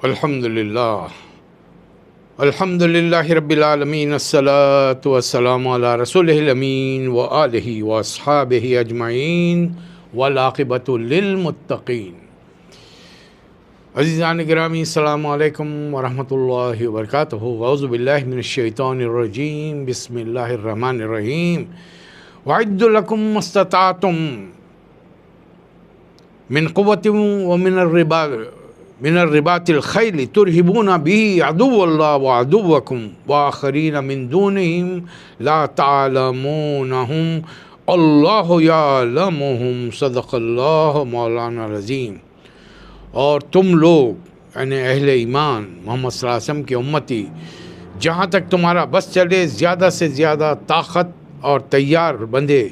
الحمدللہ الحمدللہ رب العالمین، الصلاۃ والسلام علی رسولہ الامین وآلہ واصحابہ اجمعین والعاقبۃ للمتقین۔ عزیزان گرامی، السلام علیکم ورحمۃ اللہ وبرکاتہ۔ اعوذ باللہ من الشیطان الرجیم، بسم اللہ الرحمن الرحیم۔ وَأَعِدُّوا لَكُم مَّا اسْتَطَعْتُم من قوة من الرباط الخيل ترهبون به عدو الله وعدوكم وآخرين من دونهم لا تعلمونهم اللہ یعلمهم، صدق اللہ مولانا العظیم۔ اور تم لوگ یعنی اہل ایمان محمد صلی اللہ علیہ وسلم کی امتی، جہاں تک تمہارا بس چلے زیادہ سے زیادہ طاقت اور تیار بندے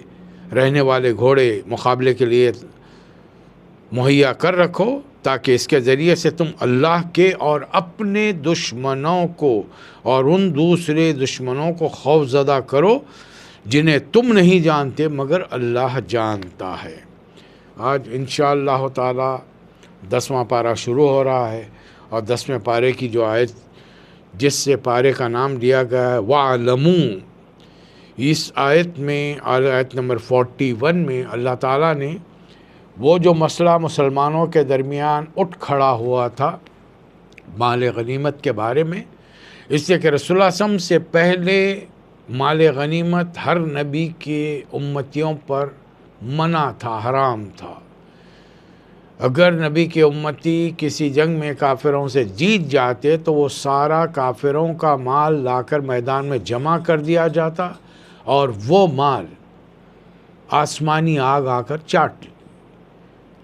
رہنے والے گھوڑے مقابلے کے لیے مہیا کر رکھو، تاکہ اس کے ذریعے سے تم اللہ کے اور اپنے دشمنوں کو اور ان دوسرے دشمنوں کو خوف زدہ کرو جنہیں تم نہیں جانتے مگر اللہ جانتا ہے۔ آج انشاءاللہ تعالی 10واں پارہ شروع ہو رہا ہے، اور 10ویں پارے کی جو آیت جس سے پارے کا نام دیا گیا ہے وَعَلَمُوا، اس آیت میں آیت نمبر 41 میں اللہ تعالیٰ نے وہ جو مسئلہ مسلمانوں کے درمیان اٹھ کھڑا ہوا تھا مال غنیمت کے بارے میں، اس لیے کہ رسول اللہ صلی اللہ علیہ وسلم سے پہلے مال غنیمت ہر نبی کے امتیوں پر منع تھا، حرام تھا۔ اگر نبی کے امتی کسی جنگ میں کافروں سے جیت جاتے تو وہ سارا کافروں کا مال لا کر میدان میں جمع کر دیا جاتا، اور وہ مال آسمانی آگ آ کر چاٹ لی۔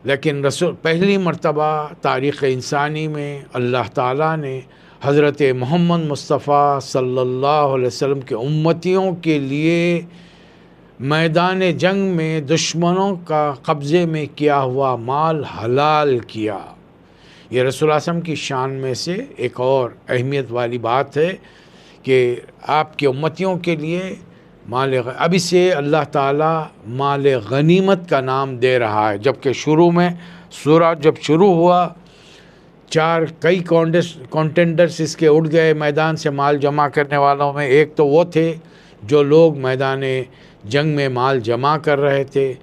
لیکن پہلی مرتبہ تاریخ انسانی میں اللہ تعالیٰ نے حضرت محمد مصطفیٰ صلی اللہ علیہ وسلم کے امتیوں کے لیے میدان جنگ میں دشمنوں کا قبضے میں کیا ہوا مال حلال کیا۔ یہ رسول اللہ صلی اللہ علیہ وسلم کی شان میں سے ایک اور اہمیت والی بات ہے کہ آپ کے امتیوں کے لیے اب اسے اللہ تعالیٰ مال غنیمت کا نام دے رہا ہے، جبکہ شروع میں سورہ جب شروع ہوا کئی کانٹینڈرز اس کے اٹھ گئے میدان سے مال جمع کرنے والوں میں۔ ایک تو وہ تھے جو لوگ میدان جنگ میں مال جمع کر رہے تھے،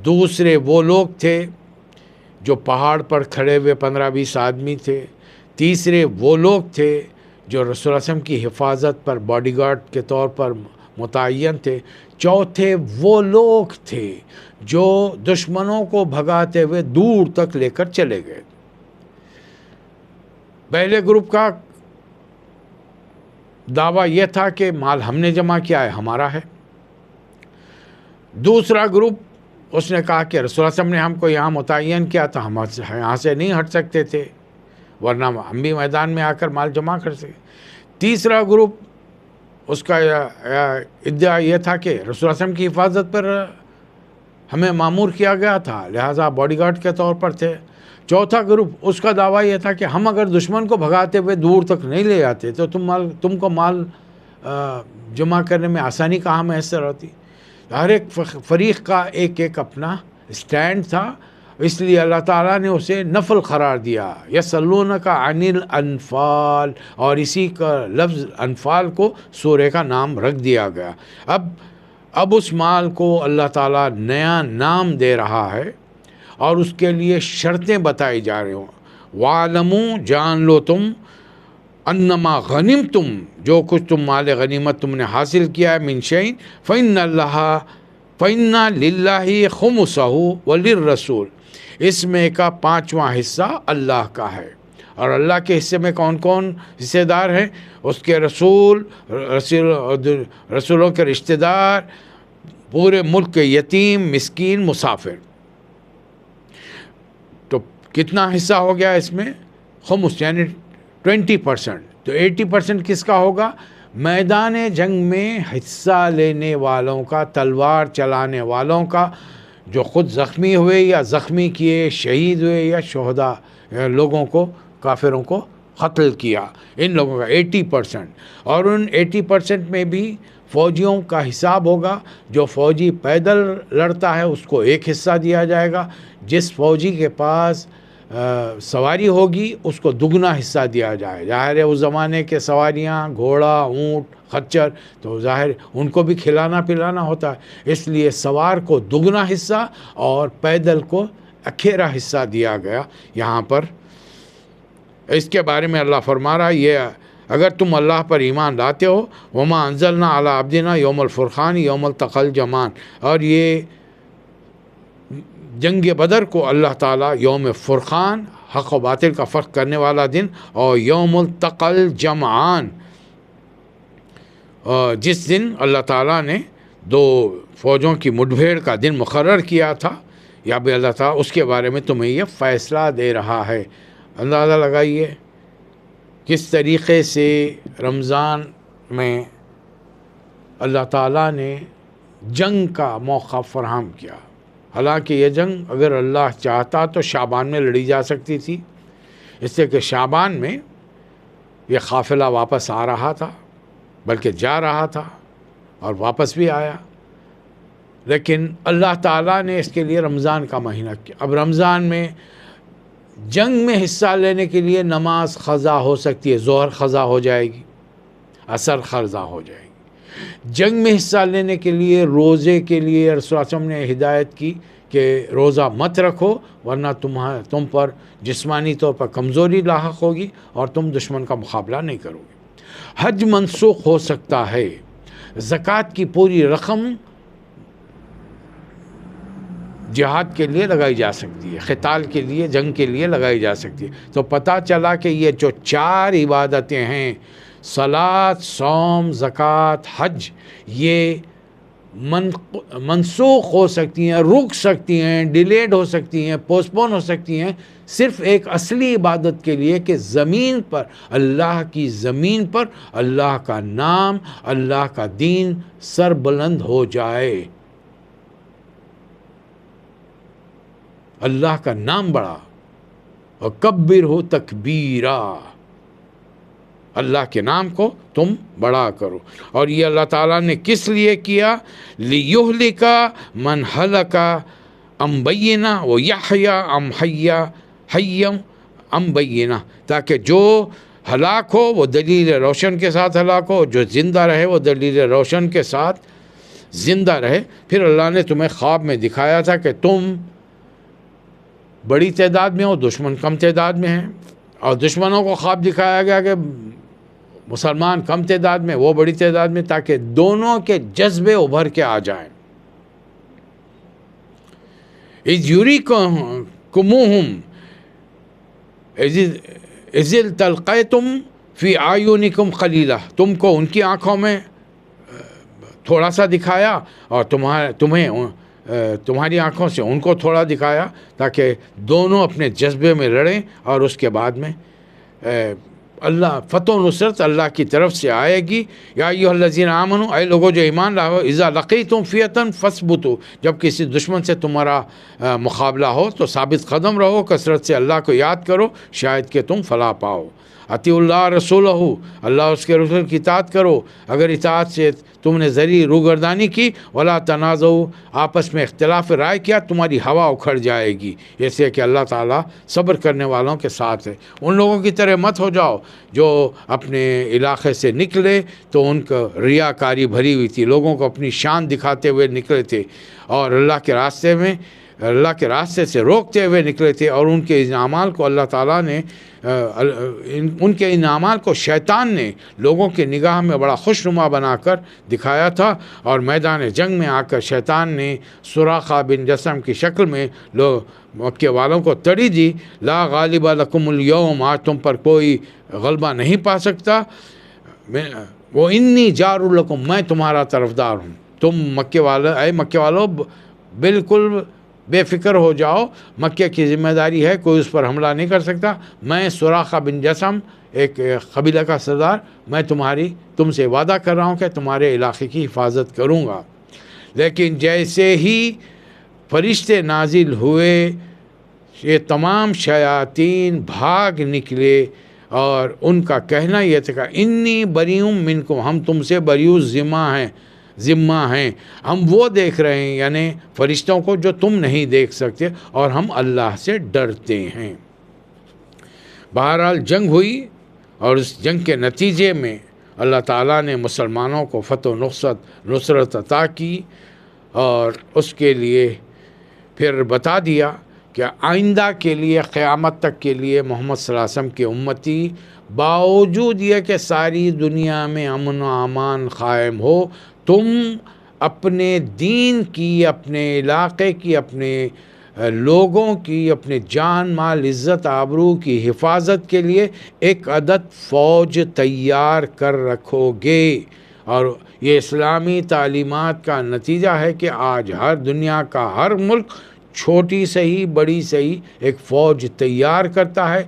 دوسرے وہ لوگ تھے جو پہاڑ پر کھڑے ہوئے 15-20 آدمی تھے، تیسرے وہ لوگ تھے جو رسول اللہ صلی اللہ علیہ وسلم کی حفاظت پر باڈی گارڈ کے طور پر متعین تھے، چوتھے وہ لوگ تھے جو دشمنوں کو بھگاتے ہوئے دور تک لے کر چلے گئے۔ پہلے گروپ کا دعویٰ یہ تھا کہ مال ہم نے جمع کیا ہے، ہمارا ہے۔ دوسرا گروپ اس نے کہا کہ رسول اللہ صلی اللہ علیہ وسلم نے ہم کو یہاں متعین کیا تھا، ہم یہاں سے نہیں ہٹ سکتے تھے، ورنہ ہم بھی میدان میں آ کر مال جمع کر سکے۔ تیسرا گروپ اس کا ادعا یہ تھا کہ رسول اللہ صلی اللہ علیہ وسلم کی حفاظت پر ہمیں مامور کیا گیا تھا، لہٰذا باڈی گارڈ کے طور پر تھے۔ چوتھا گروپ اس کا دعویٰ یہ تھا کہ ہم اگر دشمن کو بھگاتے ہوئے دور تک نہیں لے جاتے تو تم کو مال جمع کرنے میں آسانی کہاں میسر ہوتی۔ ہر ایک فریق کا ایک اپنا اسٹینڈ تھا، اس لیے اللہ تعالیٰ نے اسے نفل قرار دیا، یسألونک عن الانفال، اور اسی کا لفظ انفال کو سورہ کا نام رکھ دیا گیا۔ اب اس مال کو اللہ تعالیٰ نیا نام دے رہا ہے اور اس کے لیے شرطیں بتائی جا رہی ہوں۔ وَعَلَمُوا، جان لو تم، انما غنمتم، جو کچھ تم مال غنیمت تم نے حاصل کیا ہے، من شیء فإن للہ خمسہ وللرسول، اس میں کا 5واں حصہ اللہ کا ہے، اور اللہ کے حصے میں کون کون حصے دار ہیں؟ اس کے رسولوں کے رشتہ دار، پورے ملک کے یتیم، مسکین، مسافر۔ تو کتنا حصہ ہو گیا اس میں؟ خمس، یعنی 20%۔ تو 80% کس کا ہوگا؟ میدان جنگ میں حصہ لینے والوں کا، تلوار چلانے والوں کا، جو خود زخمی ہوئے یا زخمی کیے، شہید ہوئے یا شہداء لوگوں کو، کافروں کو قتل کیا، ان لوگوں کا 80%۔ اور ان 80% میں بھی فوجیوں کا حساب ہوگا۔ جو فوجی پیدل لڑتا ہے اس کو ایک حصہ دیا جائے گا، جس فوجی کے پاس سواری ہوگی اس کو دگنا حصہ دیا جائے. ظاہر ہے اس زمانے کے سواریاں گھوڑا، اونٹ، خچر، تو ظاہر ان کو بھی کھلانا پلانا ہوتا ہے، اس لیے سوار کو دگنا حصہ اور پیدل کو اکھیرا حصہ دیا گیا یہاں پر. اس کے بارے میں اللہ فرما رہا ہے یہ اگر تم اللہ پر ایمان لاتے ہو، وما انزلنا علی عبدنا یوم الفرقان یوم التقى الجمعان، اور یہ جنگ بدر کو اللہ تعالیٰ یوم فرقان، حق و باطل کا فرق کرنے والا دن، اور یوم التقى الجمعان، جس دن اللہ تعالیٰ نے دو فوجوں کی مٹبھیڑ کا دن مقرر کیا تھا، یا بھی اللہ تعالیٰ اس کے بارے میں تمہیں یہ فیصلہ دے رہا ہے. اندازہ لگائیے کس طریقے سے رمضان میں اللہ تعالیٰ نے جنگ کا موقع فراہم کیا. حالانکہ یہ جنگ اگر اللہ چاہتا تو شعبان میں لڑی جا سکتی تھی، اس لیے کہ شعبان میں یہ قافلہ واپس آ رہا تھا، بلکہ جا رہا تھا اور واپس بھی آیا، لیکن اللہ تعالیٰ نے اس کے لیے رمضان کا مہینہ کیا. اب رمضان میں جنگ میں حصہ لینے کے لیے نماز قضا ہو سکتی ہے، ظہر قضا ہو جائے گی، عصر قضا ہو جائے گی. جنگ میں حصہ لینے کے لیے روزے کے لیے رسول اللہ صلی اللہ علیہ وسلم نے ہدایت کی کہ روزہ مت رکھو ورنہ تم پر جسمانی طور پر کمزوری لاحق ہوگی اور تم دشمن کا مقابلہ نہیں کرو گے. حج منسوخ ہو سکتا ہے. زکوٰۃ کی پوری رقم جہاد کے لیے لگائی جا سکتی ہے، قتال کے لیے، جنگ کے لیے لگائی جا سکتی ہے. تو پتہ چلا کہ یہ جو 4 عبادتیں ہیں، صلاۃ، صوم، زکوٰۃ، حج، یہ منسوخ ہو سکتی ہیں، رک سکتی ہیں، ڈیلیڈ ہو سکتی ہیں، پوسٹ پون ہو سکتی ہیں، صرف ایک اصلی عبادت کے لیے کہ زمین پر، اللہ کی زمین پر اللہ کا نام، اللہ کا دین سر بلند ہو جائے، اللہ کا نام بڑا. اور کبر ہو تکبیرا، اللہ کے نام کو تم بڑا کرو. اور یہ اللہ تعالیٰ نے کس لیے کیا؟ لِيُهْلِكَ مَنْ هَلَكَ عَنْ بَيِّنَةٍ وَيَحْيَىٰ حَيًّا عَنْ بَيِّنَةٍ، تاکہ جو ہلاک ہو وہ دلیل روشن کے ساتھ ہلاک ہو، جو زندہ رہے وہ دلیل روشن کے ساتھ زندہ رہے. پھر اللہ نے تمہیں خواب میں دکھایا تھا کہ تم بڑی تعداد میں ہو، دشمن کم تعداد میں ہیں، اور دشمنوں کو خواب دکھایا گیا کہ مسلمان کم تعداد میں، وہ بڑی تعداد میں، تاکہ دونوں کے جذبے ابھر کے آ جائیں. اِذْ يُرِيكُمُوهُمْ اِذِ الْتَلْقَيْتُمْ فِي أَعْيُنِكُمْ قَلِيلًا، تم کو ان کی آنکھوں میں تھوڑا سا دکھایا اور تمہاری آنکھوں سے ان کو تھوڑا دکھایا، تاکہ دونوں اپنے جذبے میں لڑیں، اور اس کے بعد میں اللہ فتح و نصرت اللہ کی طرف سے آئے گی. یا ایھا الذین آمنوا، اے لوگوں جو ایمان لاؤ، اذا لقیتم فئۃ فاثبتوا، جب کسی دشمن سے تمہارا مقابلہ ہو تو ثابت قدم رہو، کثرت سے اللہ کو یاد کرو، شاید کہ تم فلاح پاؤ. اطیعوا اللہ رسولہ، اللہ اس کے رسول کی اطاعت کرو. اگر اطاعت سے تم نے ذریع روگردانی کی، ولا تنازعوا، آپس میں اختلاف رائے کیا، تمہاری ہوا اکھڑ جائے گی. ایسے کہ اللہ تعالیٰ صبر کرنے والوں کے ساتھ ہے. ان لوگوں کی طرح مت ہو جاؤ جو اپنے علاقے سے نکلے تو ان کو ریاکاری بھری ہوئی تھی، لوگوں کو اپنی شان دکھاتے ہوئے نکلے تھے، اور اللہ کے راستے سے روکتے ہوئے نکلے تھے. اور ان کے اعمال کو اللہ تعالیٰ نے ان کے ان اعمال کو شیطان نے لوگوں کی نگاہ میں بڑا خوشنما بنا کر دکھایا تھا. اور میدان جنگ میں آ کر شیطان نے سراقہ بن جسم کی شکل میں مکے والوں کو تڑی دی. لا غالب لکم اليوم، آج تم پر کوئی غلبہ نہیں پا سکتا. وہ انی جار لکم، میں تمہارا طرفدار ہوں. تم اے مکے والو بالکل بے فکر ہو جاؤ، مکے کی ذمہ داری ہے، کوئی اس پر حملہ نہیں کر سکتا. میں سراقہ بن جسم، ایک قبیلہ کا سردار، میں تم سے وعدہ کر رہا ہوں کہ تمہارے علاقے کی حفاظت کروں گا. لیکن جیسے ہی فرشتے نازل ہوئے، یہ تمام شیاطین بھاگ نکلے، اور ان کا کہنا یہ تھا کہ انی بریء منکم، ہم تم سے بریء ذمہ ہیں، ہم وہ دیکھ رہے ہیں، یعنی فرشتوں کو جو تم نہیں دیکھ سکتے، اور ہم اللہ سے ڈرتے ہیں. بہرحال جنگ ہوئی، اور اس جنگ کے نتیجے میں اللہ تعالیٰ نے مسلمانوں کو فتح و نصرت عطا کی، اور اس کے لیے پھر بتا دیا کہ آئندہ کے لیے، قیامت تک کے لیے محمد صلی اللہ علیہ وسلم کے امتی، باوجود یہ کہ ساری دنیا میں امن و امان قائم ہو، تم اپنے دین کی، اپنے علاقے کی، اپنے لوگوں کی، اپنے جان مال عزت آبرو کی حفاظت کے لیے ایک عدد فوج تیار کر رکھو گے۔ اور یہ اسلامی تعلیمات کا نتیجہ ہے کہ آج ہر دنیا کا ہر ملک، چھوٹی سے ہی بڑی سے ہی، ایک فوج تیار کرتا ہے۔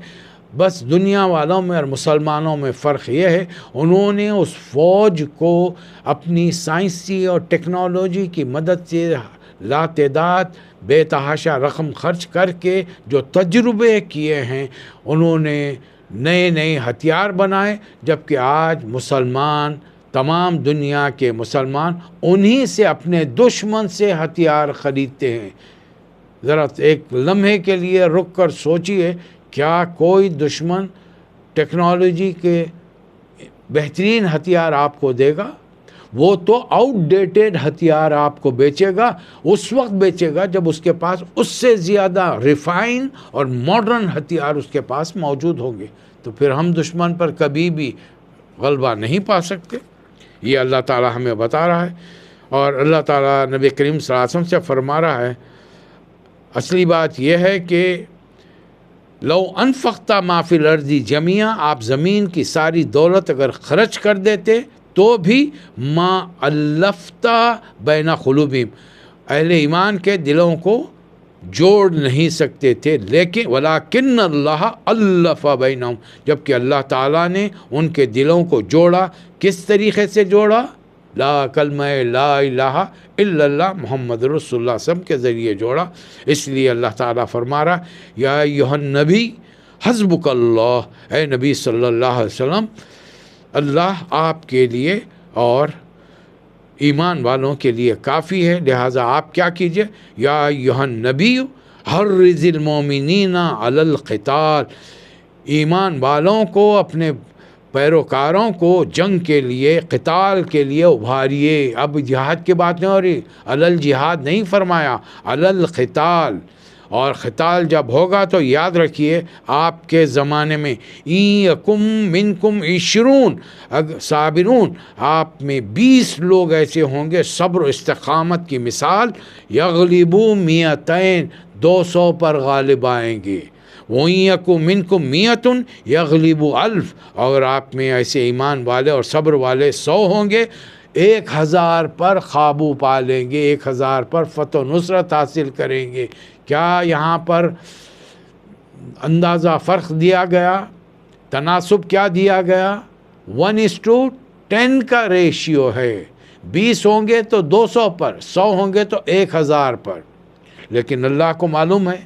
بس دنیا والوں میں اور مسلمانوں میں فرق یہ ہے، انہوں نے اس فوج کو اپنی سائنسی اور ٹیکنالوجی کی مدد سے لاتعداد بے تحاشا رقم خرچ کر کے جو تجربے کیے ہیں، انہوں نے نئے نئے ہتھیار بنائے، جبکہ آج مسلمان، تمام دنیا کے مسلمان انہی سے، اپنے دشمن سے ہتھیار خریدتے ہیں۔ ذرا ایک لمحے کے لیے رک کر سوچئے، کیا کوئی دشمن ٹیکنالوجی کے بہترین ہتھیار آپ کو دے گا؟ وہ تو آؤٹ ڈیٹڈ ہتھیار آپ کو بیچے گا، اس وقت بیچے گا جب اس کے پاس اس سے زیادہ ریفائن اور ماڈرن ہتھیار اس کے پاس موجود ہوں گے۔ تو پھر ہم دشمن پر کبھی بھی غلبہ نہیں پا سکتے۔ یہ اللہ تعالیٰ ہمیں بتا رہا ہے، اور اللہ تعالیٰ نبی کریم صلی اللہ علیہ وسلم سے فرما رہا ہے، اصلی بات یہ ہے کہ لو انفقت ما فی الارض جمیعا، آپ زمین کی ساری دولت اگر خرچ کر دیتے تو بھی ما الفت بین قلوبہم، اہل ایمان کے دلوں کو جوڑ نہیں سکتے تھے، لیکن ولکن اللہ الف بینہم، جبکہ اللہ تعالیٰ نے ان کے دلوں کو جوڑا۔ کس طریقے سے جوڑا؟ لا کلمہ لا الہ الا اللہ محمد رسول اللہ صلی اللہ علیہ وسلم کے ذریعے جوڑا۔ اس لیے اللہ تعالیٰ فرما رہا، یا ایھا النبی حسبک اللہ، اے نبی صلی اللہ علیہ وسلم، اللہ آپ کے لیے اور ایمان والوں کے لیے کافی ہے، لہٰذا آپ کیا کیجئے، یا ایھا النبی حرض المؤمنین علی القتال، ایمان والوں کو، اپنے پیروکاروں کو جنگ کے لیے، قتال کے لیے ابھاریے۔ اب جہاد کی بات نہیں ہو رہی، علی الجہاد نہیں فرمایا، علی القتال۔ اور قتال جب ہوگا تو یاد رکھیے، آپ کے زمانے میں این یکم منکم 20 صابرون، آپ میں 20 لوگ ایسے ہوں گے صبر و استقامت کی مثال، یغلبوا 200، 200 پر غالب آئیں گے۔ وَإِن يَكُن مِّنكُم مِّائَةٌ يَغْلِبُوا أَلْفًا، اور آپ میں ایسے ایمان والے اور صبر والے 100 ہوں گے، 1000 پر قابو پا لیں گے، 1000 پر فتح و نصرت حاصل کریں گے۔ کیا یہاں پر اندازہ فرق دیا گیا؟ تناسب کیا دیا گیا؟ 1:10 کا ریشیو ہے، 20 ہوں گے تو 200 پر، 100 ہوں گے تو 1000 پر۔ لیکن اللہ کو معلوم ہے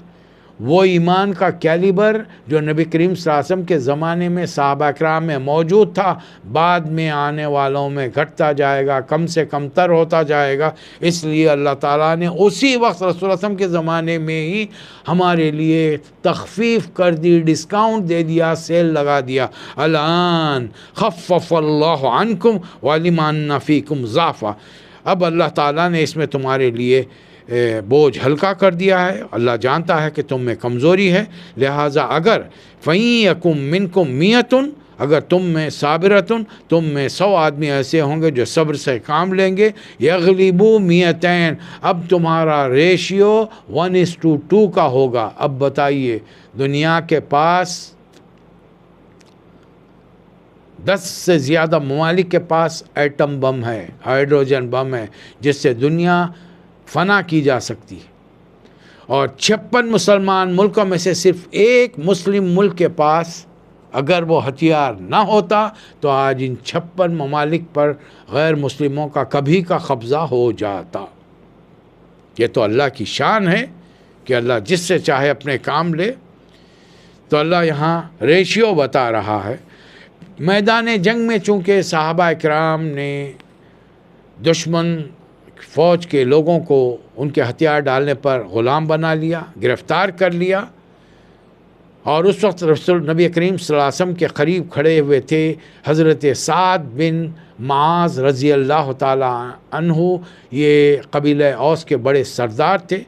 وہ ایمان کا کیلیبر جو نبی کریم صلی اللہ علیہ وسلم کے زمانے میں صحابہ کرام میں موجود تھا، بعد میں آنے والوں میں گھٹتا جائے گا، کم سے کم تر ہوتا جائے گا۔ اس لیے اللہ تعالیٰ نے اسی وقت رسول اللہ صلی اللہ علیہ وسلم کے زمانے میں ہی ہمارے لیے تخفیف کر دی، ڈسکاؤنٹ دے دیا، سیل لگا دیا، الآن خفف اللہ عنکم وعلم ان فیکم ضعفا۔ اب اللہ تعالیٰ نے اس میں تمہارے لیے بوجھ ہلکا کر دیا ہے، اللہ جانتا ہے کہ تم میں کمزوری ہے، لہٰذا اگر فَإِن يَكُن مِّنكُم مِّائَةٌ، اگر تم میں صابرۃ، تم میں 100 آدمی ایسے ہوں گے جو صبر سے کام لیں گے، یغلبوا 200، اب تمہارا ریشیو 1:2 کا ہوگا۔ اب بتائیے، دنیا کے پاس 10 سے زیادہ ممالک کے پاس ایٹم بم ہے، ہائیڈروجن بم ہے، جس سے دنیا فنا کی جا سکتی ہے، اور 56 مسلمان ملکوں میں سے صرف ایک مسلم ملک کے پاس اگر وہ ہتھیار نہ ہوتا تو آج ان 56 ممالک پر غیر مسلموں کا کبھی کا قبضہ ہو جاتا۔ یہ تو اللہ کی شان ہے کہ اللہ جس سے چاہے اپنے کام لے۔ تو اللہ یہاں ریشیو بتا رہا ہے۔ میدان جنگ میں چونکہ صحابہ کرام نے دشمن فوج کے لوگوں کو ان کے ہتھیار ڈالنے پر غلام بنا لیا، گرفتار کر لیا، اور اس وقت رسول نبی کریم صلی اللہ علیہ وسلم کے قریب کھڑے ہوئے تھے حضرت سعد بن معاذ رضی اللہ تعالیٰ عنہ، یہ قبیلہ اوس کے بڑے سردار تھے۔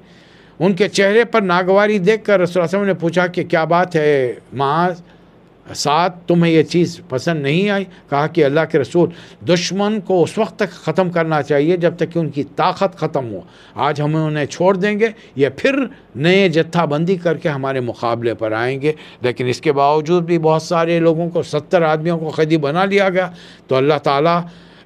ان کے چہرے پر ناگواری دیکھ کر رسول اللہ علیہ وسلم نے پوچھا کہ کیا بات ہے معاذ، سعد، تمہیں یہ چیز پسند نہیں آئی؟ کہا کہ اللہ کے رسول، دشمن کو اس وقت تک ختم کرنا چاہیے جب تک کہ ان کی طاقت ختم ہو۔ آج ہم انہیں چھوڑ دیں گے، یہ پھر نئے جتھا بندی کر کے ہمارے مقابلے پر آئیں گے۔ لیکن اس کے باوجود بھی بہت سارے لوگوں کو، 70 آدمیوں کو قیدی بنا لیا گیا۔ تو اللہ تعالیٰ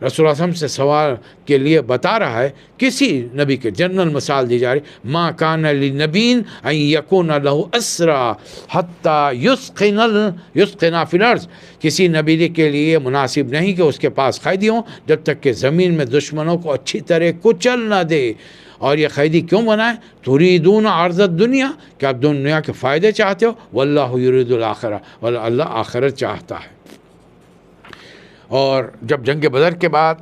رسول اللہ علیہ وسلم سے سوال کے لیے بتا رہا ہے، کسی نبی کے جنرل مثال دی جا رہی، ما کان لنبی ان یکون لہ اسرا حتی یسقن فی الارض، کسی نبی کے لیے مناسب نہیں کہ اس کے پاس قیدی ہوں جب تک کہ زمین میں دشمنوں کو اچھی طرح کچل نہ دے۔ اور یہ قیدی کیوں بنائے؟ تریدون عرض الدنیا، کہ آپ دنیا کے فائدے چاہتے ہو، واللہ یرید الآخرہ، واللہ اللہ آخرت چاہتا ہے۔ اور جب جنگ بدر کے بعد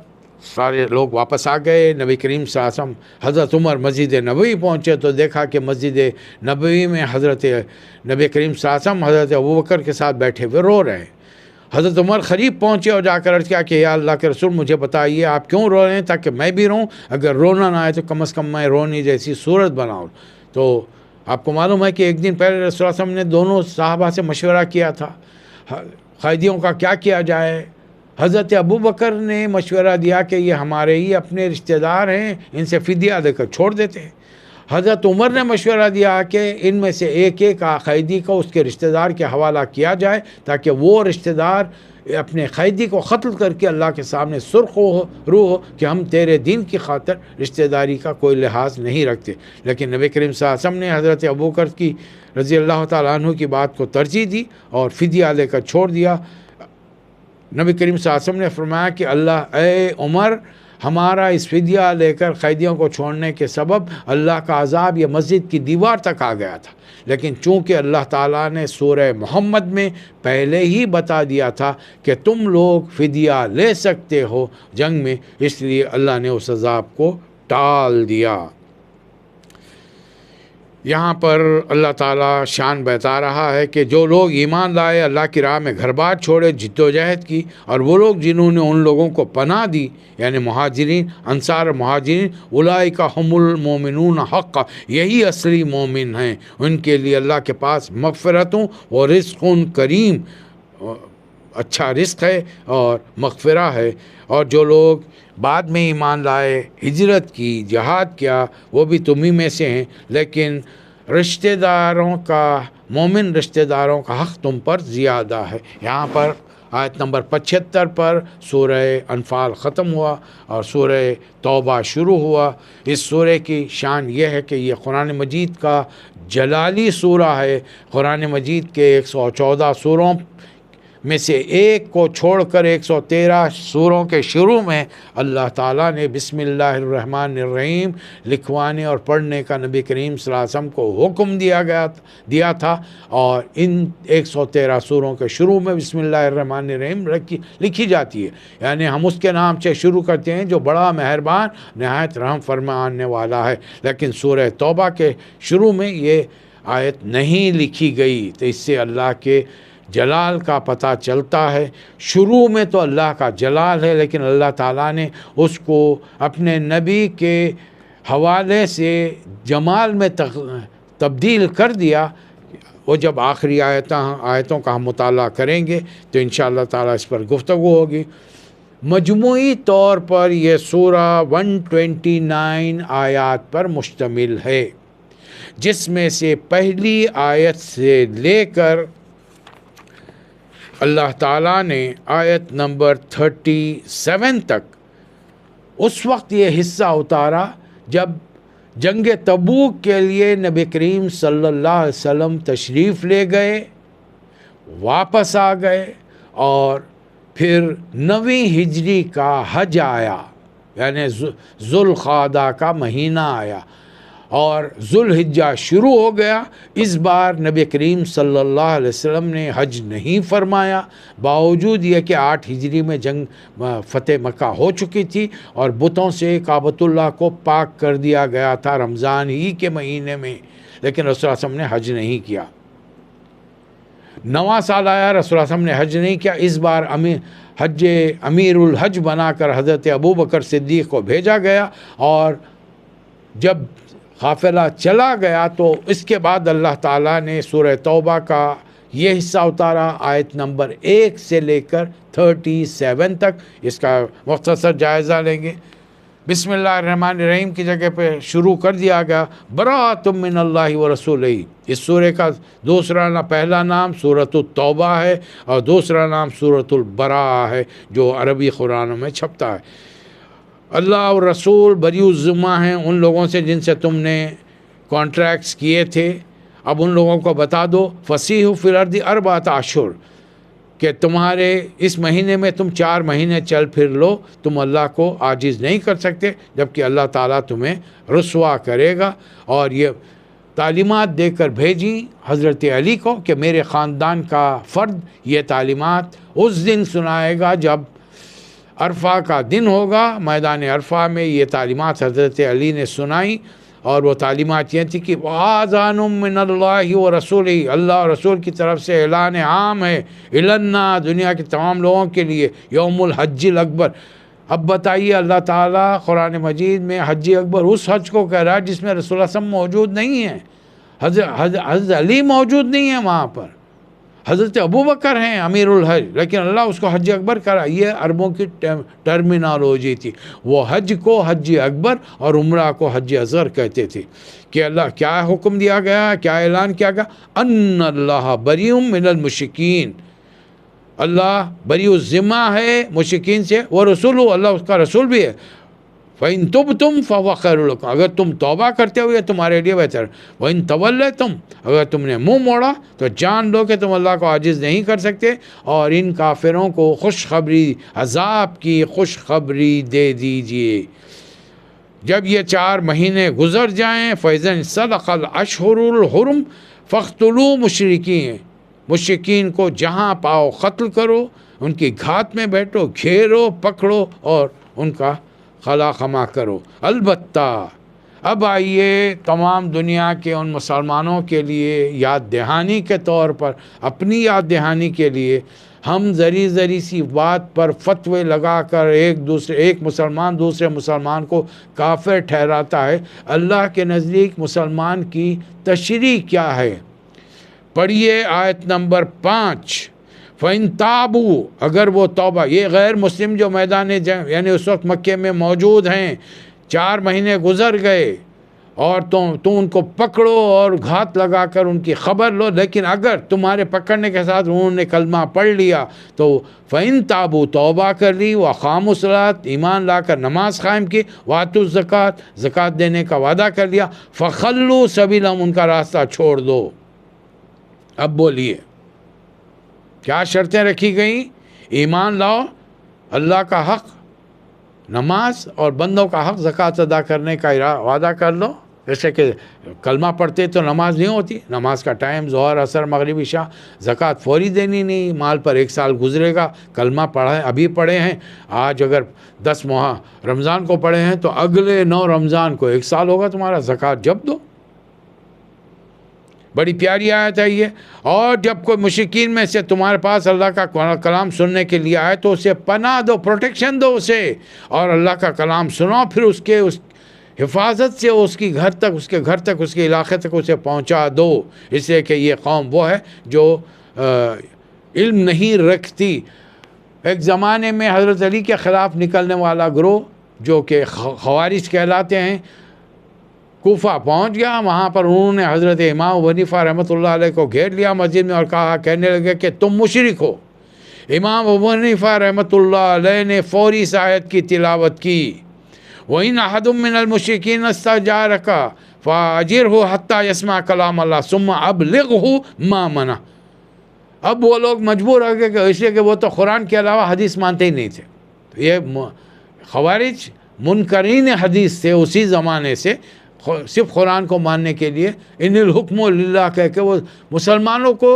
سارے لوگ واپس آ گئے، نبی کریم صلی اللہ علیہ وسلم، حضرت عمر مسجد نبوی پہنچے تو دیکھا کہ مسجد نبوی میں حضرت نبی کریم صلی اللہ علیہ وسلم حضرت ابوبکر کے ساتھ بیٹھے ہوئے رو رہے ہیں۔ حضرت عمر قریب پہنچے اور جا کر عرض کیا کہ یا اللہ کے رسول، مجھے بتائیے آپ کیوں رو رہے ہیں تاکہ میں بھی روں، اگر رونا نہ آئے تو کم از کم میں رونی جیسی صورت بناؤں۔ تو آپ کو معلوم ہے کہ ایک دن پہلے رسول اللہ علیہ وسلم نے دونوں صحابہ سے مشورہ کیا تھا قیدیوں کا کیا کیا جائے۔ حضرت ابوبکر نے مشورہ دیا کہ یہ ہمارے ہی اپنے رشتہ دار ہیں، ان سے فدیہ دے کر چھوڑ دیتے ہیں۔ حضرت عمر نے مشورہ دیا کہ ان میں سے ایک ایک قیدی کو اس کے رشتہ دار کے حوالہ کیا جائے تاکہ وہ رشتہ دار اپنے قیدی کو قتل کر کے اللہ کے سامنے سرخ روح ہو کہ ہم تیرے دین کی خاطر رشتہ داری کا کوئی لحاظ نہیں رکھتے۔ لیکن نبی کریم صلی اللہ علیہ وسلم نے حضرت ابوبکر کی رضی اللہ تعالیٰ عنہ کی بات کو ترجیح دی اور فدیہ لے کر چھوڑ دیا۔ نبی کریم صلی اللہ علیہ وسلم نے فرمایا کہ اللہ، اے عمر، ہمارا اس فدیہ لے کر قیدیوں کو چھوڑنے کے سبب اللہ کا عذاب یہ مسجد کی دیوار تک آ گیا تھا، لیکن چونکہ اللہ تعالیٰ نے سورہ محمد میں پہلے ہی بتا دیا تھا کہ تم لوگ فدیہ لے سکتے ہو جنگ میں، اس لیے اللہ نے اس عذاب کو ٹال دیا۔ یہاں پر اللہ تعالیٰ شان بتا رہا ہے کہ جو لوگ ایمان لائے، اللہ کی راہ میں گھر بار چھوڑے، جد و جہد کی، اور وہ لوگ جنہوں نے ان لوگوں کو پناہ دی، یعنی مہاجرین، انصار مہاجرین، اولئک ہم المومنون حقا، یہی اصلی مومن ہیں، ان کے لیے اللہ کے پاس مغفرتوں اور رزق کریم، اچھا رزق ہے اور مغفرہ ہے۔ اور جو لوگ بعد میں ایمان لائے، ہجرت کی، جہاد کیا، وہ بھی تمہیں میں سے ہیں، لیکن رشتہ داروں کا، مومن رشتہ داروں کا حق تم پر زیادہ ہے۔ یہاں پر آیت نمبر 75 پر سورہ انفال ختم ہوا اور سورہ توبہ شروع ہوا۔ اس سورہ کی شان یہ ہے کہ یہ قرآن مجید کا جلالی سورہ ہے۔ قرآن مجید کے 114 سوروں میں سے ایک کو چھوڑ کر 113 سوروں کے شروع میں اللہ تعالیٰ نے بسم اللہ الرحمن الرحیم لکھوانے اور پڑھنے کا نبی کریم صلی اللہ علیہ وسلم کو حکم دیا تھا، اور ان 113 سوروں کے شروع میں بسم اللہ الرحمن الرحیم لکھی جاتی ہے، یعنی ہم اس کے نام سے شروع کرتے ہیں جو بڑا مہربان، نہایت رحم فرمانے والا ہے۔ لیکن سورہ توبہ کے شروع میں یہ آیت نہیں لکھی گئی، تو اس سے اللہ کے جلال کا پتہ چلتا ہے۔ شروع میں تو اللہ کا جلال ہے، لیکن اللہ تعالیٰ نے اس کو اپنے نبی کے حوالے سے جمال میں تبدیل کر دیا۔ وہ جب آخری آیتوں کا ہم مطالعہ کریں گے تو انشاءاللہ تعالیٰ اس پر گفتگو ہوگی۔ مجموعی طور پر یہ سورہ 129 آیات پر مشتمل ہے، جس میں سے پہلی آیت سے لے کر اللہ تعالیٰ نے آیت نمبر 37 تک اس وقت یہ حصہ اتارا جب جنگ تبوک کے لیے نبی کریم صلی اللہ علیہ وسلم تشریف لے گئے، واپس آ گئے، اور پھر 9ویں ہجری کا حج آیا، یعنی ذوالقعدہ کا مہینہ آیا اور ذوالحجہ شروع ہو گیا۔ اس بار نبی کریم صلی اللہ علیہ وسلم نے حج نہیں فرمایا، باوجود یہ کہ 8 ہجری میں جنگ فتح مکہ ہو چکی تھی اور بتوں سے کعبۃ اللہ کو پاک کر دیا گیا تھا رمضان ہی کے مہینے میں، لیکن رسول اللہ صلی اللہ علیہ وسلم نے حج نہیں کیا۔ 9واں سال آیا، رسول اللہ صلی اللہ علیہ وسلم نے حج نہیں کیا. اس بار امیر الحج بنا کر حضرت ابوبکر صدیق کو بھیجا گیا، اور جب قافلہ چلا گیا تو اس کے بعد اللہ تعالیٰ نے سورہ توبہ کا یہ حصہ اتارا، آیت نمبر 1 سے لے کر 37 تک. اس کا مختصر جائزہ لیں گے. بسم اللہ الرحمن الرحیم کی جگہ پہ شروع کر دیا گیا براۃ من اللہ و رسولہ. اس سورہ کا پہلا نام سورۃ التوبہ ہے، اور دوسرا نام سورۃ البراء ہے جو عربی قرآنوں میں چھپتا ہے. اللہ اور رسول بری الذمہ ہیں ان لوگوں سے جن سے تم نے کانٹریکٹس کیے تھے. اب ان لوگوں کو بتا دو فسیحوا فی الارض 4 اشہر، کہ تمہارے اس مہینے میں تم 4 مہینے چل پھر لو، تم اللہ کو عاجز نہیں کر سکتے، جبکہ اللہ تعالیٰ تمہیں رسوا کرے گا. اور یہ تعلیمات دے کر بھیجی حضرت علی کو کہ میرے خاندان کا فرد یہ تعلیمات اس دن سنائے گا جب عرفہ کا دن ہوگا. میدان عرفہ میں یہ تعلیمات حضرت علی نے سنائی، اور وہ تعلیمات یہ تھی کہ وَآذَانٌ مِّنَ اللَّهِ وَرَسُولِهِ، اللہ اور رسول کی طرف سے اعلان عام ہے إِلَى النَّاسِ، دنیا کے تمام لوگوں کے لیے، یوم الحج الاکبر. اب بتائیے اللہ تعالیٰ قرآن مجید میں حج اکبر اس حج کو کہہ رہا ہے جس میں رسول اللہ صلی اللہ علیہ وسلم موجود نہیں ہیں، حضرت علی موجود نہیں ہیں وہاں پر، حضرت ابوبکر ہیں امیر الحج، لیکن اللہ اس کو حج اکبر کرا. یہ عربوں کی ٹرمینالوجی تھی. وہ حج کو حج اکبر اور عمرہ کو حج اصغر کہتے تھے. کہ اللہ کیا حکم دیا گیا، کیا اعلان کیا گیا، ان اللہ بریء من المشرکین، اللہ بریء الذمہ ہے مشرکین سے، وہ رسول، اللہ اس کا رسول بھی ہے. فَإِن تُبْتُمْ فَهُوَ خَيْرٌ لَكُمْ، اگر تم توبہ کرتے ہو یہ تمہارے لیے بہتر. وَإِن تَوَلَّيْتُمْ، اگر تم نے منہ موڑا تو جان لو کہ تم اللہ کو عاجز نہیں کر سکتے. اور ان کافروں کو خوشخبری، عذاب کی خوشخبری دے دیجئے جب یہ 4 مہینے گزر جائیں. فَإِذَا انْسَلَخَ الْأَشْهُرُ الْحُرُمُ فَاقْتُلُوا مُشْرِکِینَ، مشرکین کو جہاں پاؤ قتل کرو، ان کی گھات میں بیٹھو، گھیرو، پکڑو اور ان کا خلا خما کرو. البتہ اب آئیے تمام دنیا کے ان مسلمانوں کے لیے یاد دہانی کے طور پر، اپنی یاد دہانی کے لیے، ہم ذری سی بات پر فتوے لگا کر ایک مسلمان دوسرے مسلمان کو کافر ٹھہراتا ہے. اللہ کے نزدیک مسلمان کی تشریح کیا ہے؟ پڑھیے آیت نمبر 5. فَإِن تَابُوا، اگر وہ توبہ، یہ غیر مسلم جو میدان جنگ یعنی اس وقت مکے میں موجود ہیں، 4 مہینے گزر گئے اور تم ان کو پکڑو اور گھات لگا کر ان کی خبر لو، لیکن اگر تمہارے پکڑنے کے ساتھ انہوں نے کلمہ پڑھ لیا تو فَإِن تَابُوا، توبہ کر لی، وَأَقَامُوا الصَّلَاةَ، ایمان لا کر نماز قائم کی، وَآتُوا الزَّکَاةَ، زکوٰۃ دینے کا وعدہ کر لیا، فَخَلُّوا سَبِیلَهُمْ، ان کا راستہ چھوڑ دو. اب بولیے کیا شرطیں رکھی گئیں؟ ایمان لاؤ، اللہ کا حق نماز اور بندوں کا حق زکوٰۃ ادا کرنے کا وعدہ کر لو. جیسے کہ کلمہ پڑھتے تو نماز نہیں ہوتی، نماز کا ٹائم ظہر عصر مغرب عشاء، زکوٰۃ فوری دینی نہیں، مال پر 1 سال گزرے گا. کلمہ ابھی پڑھے ہیں، آج اگر 10 ماہ رمضان کو پڑھے ہیں تو اگلے 9 رمضان کو 1 سال ہوگا تمہارا، زکوٰۃ جب دو. بڑی پیاری آیت ہے یہ. اور جب کوئی مشرکین میں سے تمہارے پاس اللہ کا کلام سننے کے لیے آئے تو اسے پناہ دو، پروٹیکشن دو اسے، اور اللہ کا کلام سنو، پھر اس حفاظت سے اس کے گھر تک اس کے علاقے تک اسے پہنچا دو. اس لیے کہ یہ قوم وہ ہے جو علم نہیں رکھتی. ایک زمانے میں حضرت علی کے خلاف نکلنے والا گروہ جو کہ خوارج کہلاتے ہیں، کوفہ پہنچ گیا. وہاں پر انہوں نے حضرت امام ابو حنیفہ رحمۃ اللہ علیہ کو گھیر لیا مسجد میں اور کہنے لگے کہ تم مشرک ہو. امام ابو حنیفہ رحمۃ اللہ علیہ نے فوری اس آیت کی تلاوت کی، وَإِنْ أَحَدٌ مِّنَ الْمُشْرِكِينَ اسْتَجَارَكَ فَأَجِرْهُ حَتَّى يَسْمَعَ كَلَامَ اللَّهِ ثُمَّ أَبْلِغْهُ مَا مَنَعَ. اب وہ لوگ مجبور ہو گئے کہ اس لیے کہ وہ تو قرآن کے علاوہ حدیث مانتے ہی نہیں تھے. تو یہ خوارج منکرین حدیث تھے اسی زمانے سے، صرف قرآن کو ماننے کے لیے ان الحکم للہ کہہ کے وہ مسلمانوں کو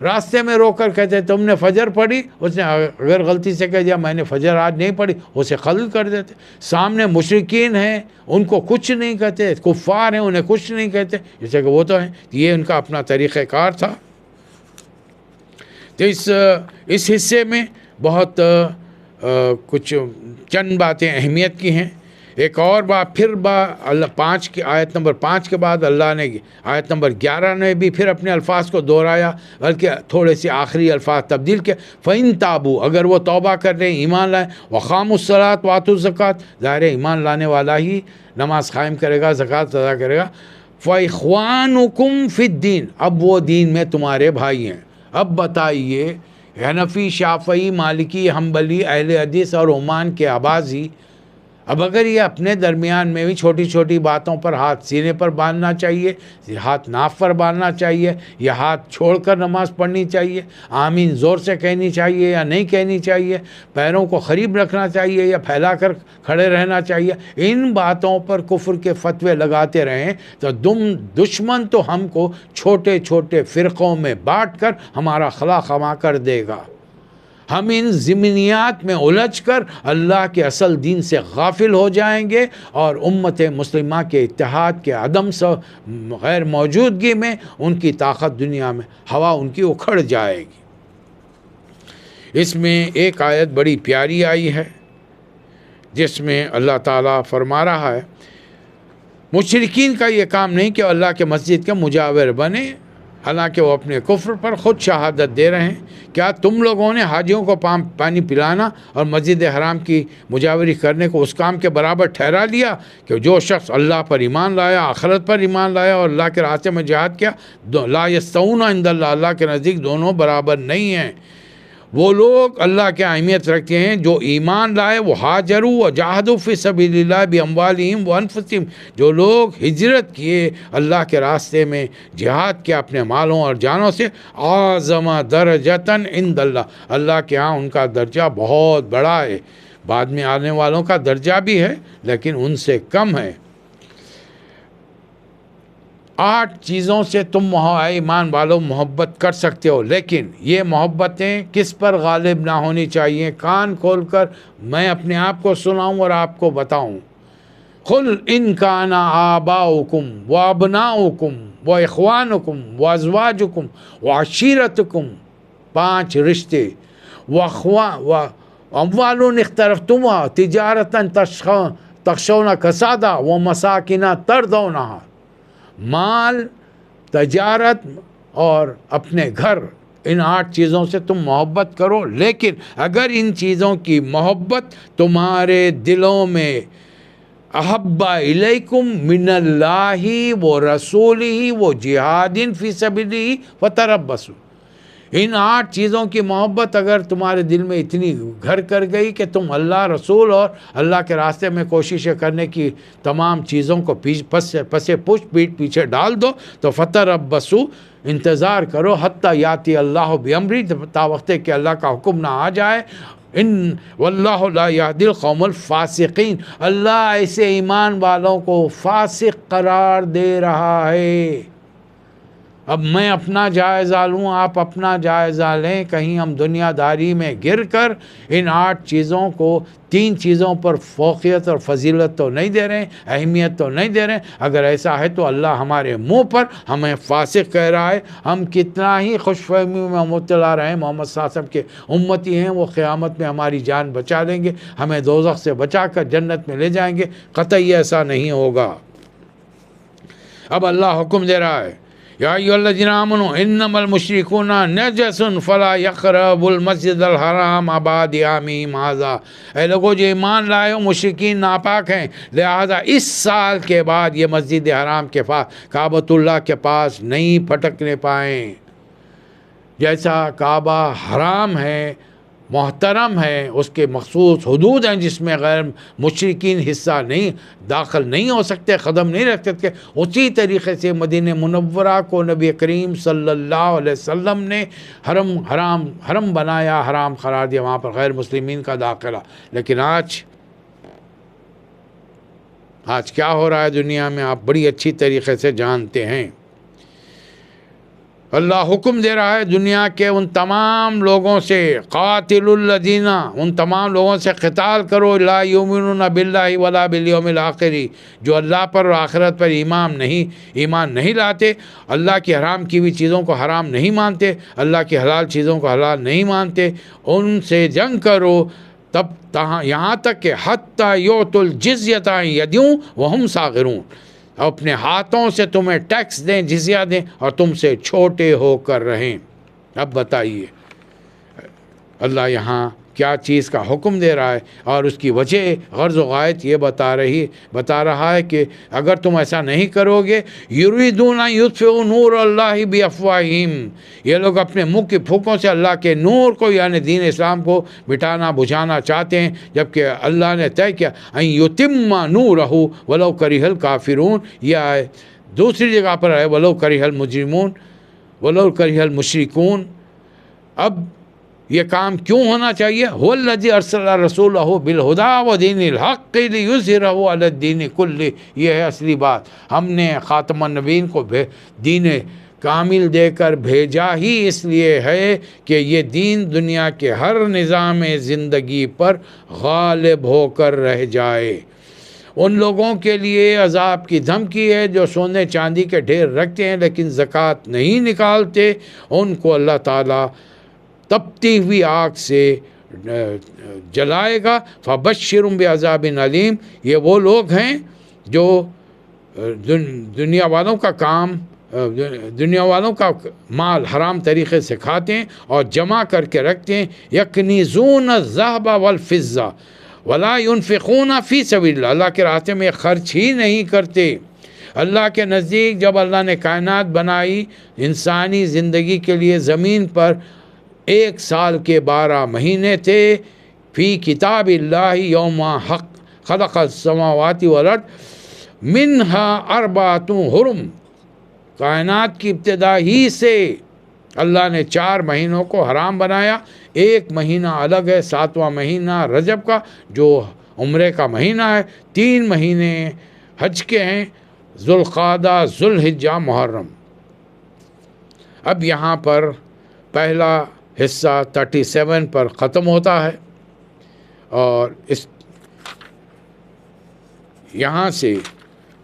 راستے میں روک کر کہتے تم نے فجر پڑھی، اس نے اگر غلطی سے کہہ دیا میں نے فجر آج نہیں پڑھی، اسے قتل کر دیتے. سامنے مشرکین ہیں ان کو کچھ نہیں کہتے، کفار ہیں انہیں کچھ نہیں کہتے، جیسے کہ وہ تو ہیں. یہ ان کا اپنا طریقہ کار تھا. تو اس حصے میں بہت کچھ چند باتیں اہمیت کی ہیں۔ ایک اور بات پھر اللہ آیت نمبر 5 کے بعد اللہ نے آیت نمبر 11 نے بھی پھر اپنے الفاظ کو دہرایا، بلکہ تھوڑے سے آخری الفاظ تبدیل کیا۔ فَإِن تَابُوا، اگر وہ توبہ کر رہے ہیں، ایمان لائیں، وَقَامُوا الصَّلَاةَ وَآتُوا الزَّكَاةَ، ظاہر ہے ایمان لانے والا ہی نماز قائم کرے گا، زکوٰۃ ادا کرے گا۔ فَإِخْوَانُكُمْ فِي الدِّينِ، اب وہ دین میں تمہارے بھائی ہیں۔ اب بتائیے، حنفی، شافعی، مالکی، حنبلی، اہل حدیث اور عمان کے آبازی، اب اگر یہ اپنے درمیان میں بھی چھوٹی چھوٹی باتوں پر ہاتھ سینے پر باندھنا چاہیے، ہاتھ ناف پر باندھنا چاہیے، یا ہاتھ چھوڑ کر نماز پڑھنی چاہیے، آمین زور سے کہنی چاہیے یا نہیں کہنی چاہیے، پیروں کو قریب رکھنا چاہیے یا پھیلا کر کھڑے رہنا چاہیے، ان باتوں پر کفر کے فتوے لگاتے رہیں تو دشمن تو ہم کو چھوٹے چھوٹے فرقوں میں بانٹ کر ہمارا خلا خما کر دے گا۔ ہم ان ضمنیات میں الجھ کر اللہ کے اصل دین سے غافل ہو جائیں گے، اور امت مسلمہ کے اتحاد کے عدم سے غیر موجودگی میں ان کی طاقت دنیا میں ہوا ان کی اکھڑ جائے گی۔ اس میں ایک آیت بڑی پیاری آئی ہے جس میں اللہ تعالیٰ فرما رہا ہے، مشرکین کا یہ کام نہیں کہ اللہ کے مسجد کے مجاور بنے، حالانکہ وہ اپنے کفر پر خود شہادت دے رہے ہیں۔ کیا تم لوگوں نے حاجیوں کو پانی پلانا اور مسجد حرام کی مجاوری کرنے کو اس کام کے برابر ٹھہرا لیا کہ جو شخص اللہ پر ایمان لایا، آخرت پر ایمان لایا اور اللہ کے راستے میں جہاد کیا؟ لا یستوون عند اللہ، اللہ کے نزدیک دونوں برابر نہیں ہیں۔ وہ لوگ اللہ کی اہمیت رکھتے ہیں جو ایمان لائے، وہ ہاجروا وجاہدوا فی سبیل اللہ باموالہم وانفسہم، جو لوگ ہجرت کیے اللہ کے راستے میں، جہاد کیا اپنے مالوں اور جانوں سے، اعظم درجۃ عند اللہ، اللہ کے ہاں ان کا درجہ بہت بڑا ہے۔ بعد میں آنے والوں کا درجہ بھی ہے لیکن ان سے کم ہے۔ 8 چیزوں سے تم ایمان والوں محبت کر سکتے ہو، لیکن یہ محبتیں کس پر غالب نہ ہونی چاہیے؟ کان کھول کر میں اپنے آپ کو سناؤں اور آپ کو بتاؤں۔ قل ان کان آباؤکم وابناؤکم واخوانکم وازواجکم وعشیرتکم، 5 رشتے، واموال اقترفتموها تجارتا تخشون کسادها ومساکن ترضونها، مال، تجارت اور اپنے گھر، ان 8 چیزوں سے تم محبت کرو، لیکن اگر ان چیزوں کی محبت تمہارے دلوں میں احب الیکم من اللہ و رسولہ و جہاد فی سبیلہ فتربصوا، ان 8 چیزوں کی محبت اگر تمہارے دل میں اتنی گھر کر گئی کہ تم اللہ، رسول اور اللہ کے راستے میں کوششیں کرنے کی تمام چیزوں کو پسے پشت پیٹ پیچھے ڈال دو، تو فتربصوا، انتظار کرو، حتی یاتی اللہ بامرہ، تا وقت کہ اللہ کا حکم نہ آ جائے۔ ان واللہ لا یہدی القوم الفاسقین، اللہ ایسے ایمان والوں کو فاسق قرار دے رہا ہے۔ اب میں اپنا جائزہ لوں، آپ اپنا جائزہ لیں، کہیں ہم دنیا داری میں گر کر ان 8 چیزوں کو 3 چیزوں پر فوقیت اور فضیلت تو نہیں دے رہے ہیں، اہمیت تو نہیں دے رہے ہیں۔ اگر ایسا ہے تو اللہ ہمارے منہ پر ہمیں فاسق کہہ رہا ہے، ہم کتنا ہی خوش فہمی میں مبتلا رہے ہیں، محمد صلی اللہ علیہ وسلم کے امتی ہیں، وہ قیامت میں ہماری جان بچا لیں گے، ہمیں دوزخ سے بچا کر جنت میں لے جائیں گے، قطعی ایسا نہیں ہوگا۔ اب اللہ حکم دے رہا ہے، یا ایھا الذین آمنوا انما المشرکون نجس فلا یقربوا المسجد الحرام بعد عامہم ھذا، اے لوگوں جو ایمان لائے ہو، مشرکین ناپاک ہیں، لہذا اس سال کے بعد یہ مسجد حرام کے پاس، کعبۃ اللہ کے پاس نہیں پھٹکنے پائیں۔ جیسا کعبہ حرام ہے، محترم ہے، اس کے مخصوص حدود ہیں جس میں غیر مشرکین حصہ نہیں، داخل نہیں ہو سکتے، قدم نہیں رکھ سکتے، اسی طریقے سے مدینہ منورہ کو نبی کریم صلی اللہ علیہ وسلم نے حرم بنایا، حرام قرار دیا، وہاں پر غیر مسلمین کا داخلہ۔ لیکن آج کیا ہو رہا ہے دنیا میں، آپ بڑی اچھی طریقے سے جانتے ہیں۔ اللہ حکم دے رہا ہے دنیا کے ان تمام لوگوں سے، قاتل الذین، ان تمام لوگوں سے قتال کرو، لا یؤمنون باللہ ولا بالیوم الآخر، جو اللہ پر اور آخرت پر ایمان نہیں لاتے، اللہ کی حرام کی ہوئی چیزوں کو حرام نہیں مانتے، اللہ کی حلال چیزوں کو حلال نہیں مانتے، ان سے جنگ کرو تب یہاں تک کہ حتی یؤتوا الجزیۃ عن ید وہم صاغرون، اپنے ہاتھوں سے تمہیں ٹیکس دیں، جزیہ دیں، اور تم سے چھوٹے ہو کر رہیں۔ اب بتائیے اللہ یہاں کیا چیز کا حکم دے رہا ہے، اور اس کی وجہ غرض و غایت یہ بتا رہا ہے کہ اگر تم ایسا نہیں کرو گے، یریدون ان یطفئوا نور اللہ بافواہہم، یہ لوگ اپنے منہ کی پھوکوں سے اللہ کے نور کو یعنی دین اسلام کو بجھانا چاہتے ہیں، جبکہ اللہ نے طے کیا ان یتم نورہ ولو کرہ الکافرون۔ یہ آئے دوسری جگہ پر ہے ولو کرہ المجرمون، ولو کرہ المشرکون۔ اب یہ کام کیوں ہونا چاہیے؟ هو الذی ارسل رسولہ بالہدی ودین الحق لیظہرہ علی الدین کلہ، یہ ہے اصلی بات۔ ہم نے خاتم النبیین کو دین کامل دے کر بھیجا ہی اس لیے ہے کہ یہ دین دنیا کے ہر نظام زندگی پر غالب ہو کر رہ جائے۔ ان لوگوں کے لیے عذاب کی دھمکی ہے جو سونے چاندی کے ڈھیر رکھتے ہیں لیکن زکوٰۃ نہیں نکالتے، ان کو اللہ تعالیٰ تپتی ہوئی آگ سے جلائے گا۔ فبشرهم بعذاب علیم، یہ وہ لوگ ہیں جو دنیا والوں کا مال حرام طریقے سے کھاتے ہیں اور جمع کر کے رکھتے ہیں۔ یکنزون الذهب والفضة ولا ينفقون فی سبیل اللہ، اللہ کے راستے میں خرچ ہی نہیں کرتے۔ اللہ کے نزدیک جب اللہ نے کائنات بنائی، انسانی زندگی کے لیے زمین پر 1 سال کے 12 مہینے تھے۔ فی کتاب اللہ یوم خلق السماوات والارض منہا 4 حرم، کائنات کی ابتدا ہی سے اللہ نے 4 مہینوں کو حرام بنایا۔ 1 مہینہ الگ ہے، 7واں مہینہ رجب کا جو عمرے کا مہینہ ہے۔ 3 مہینے حج کے ہیں، ذوالقعدہ، ذوالحجہ، محرم۔ اب یہاں پر پہلا حصہ 37 پر ختم ہوتا ہے، اور یہاں سے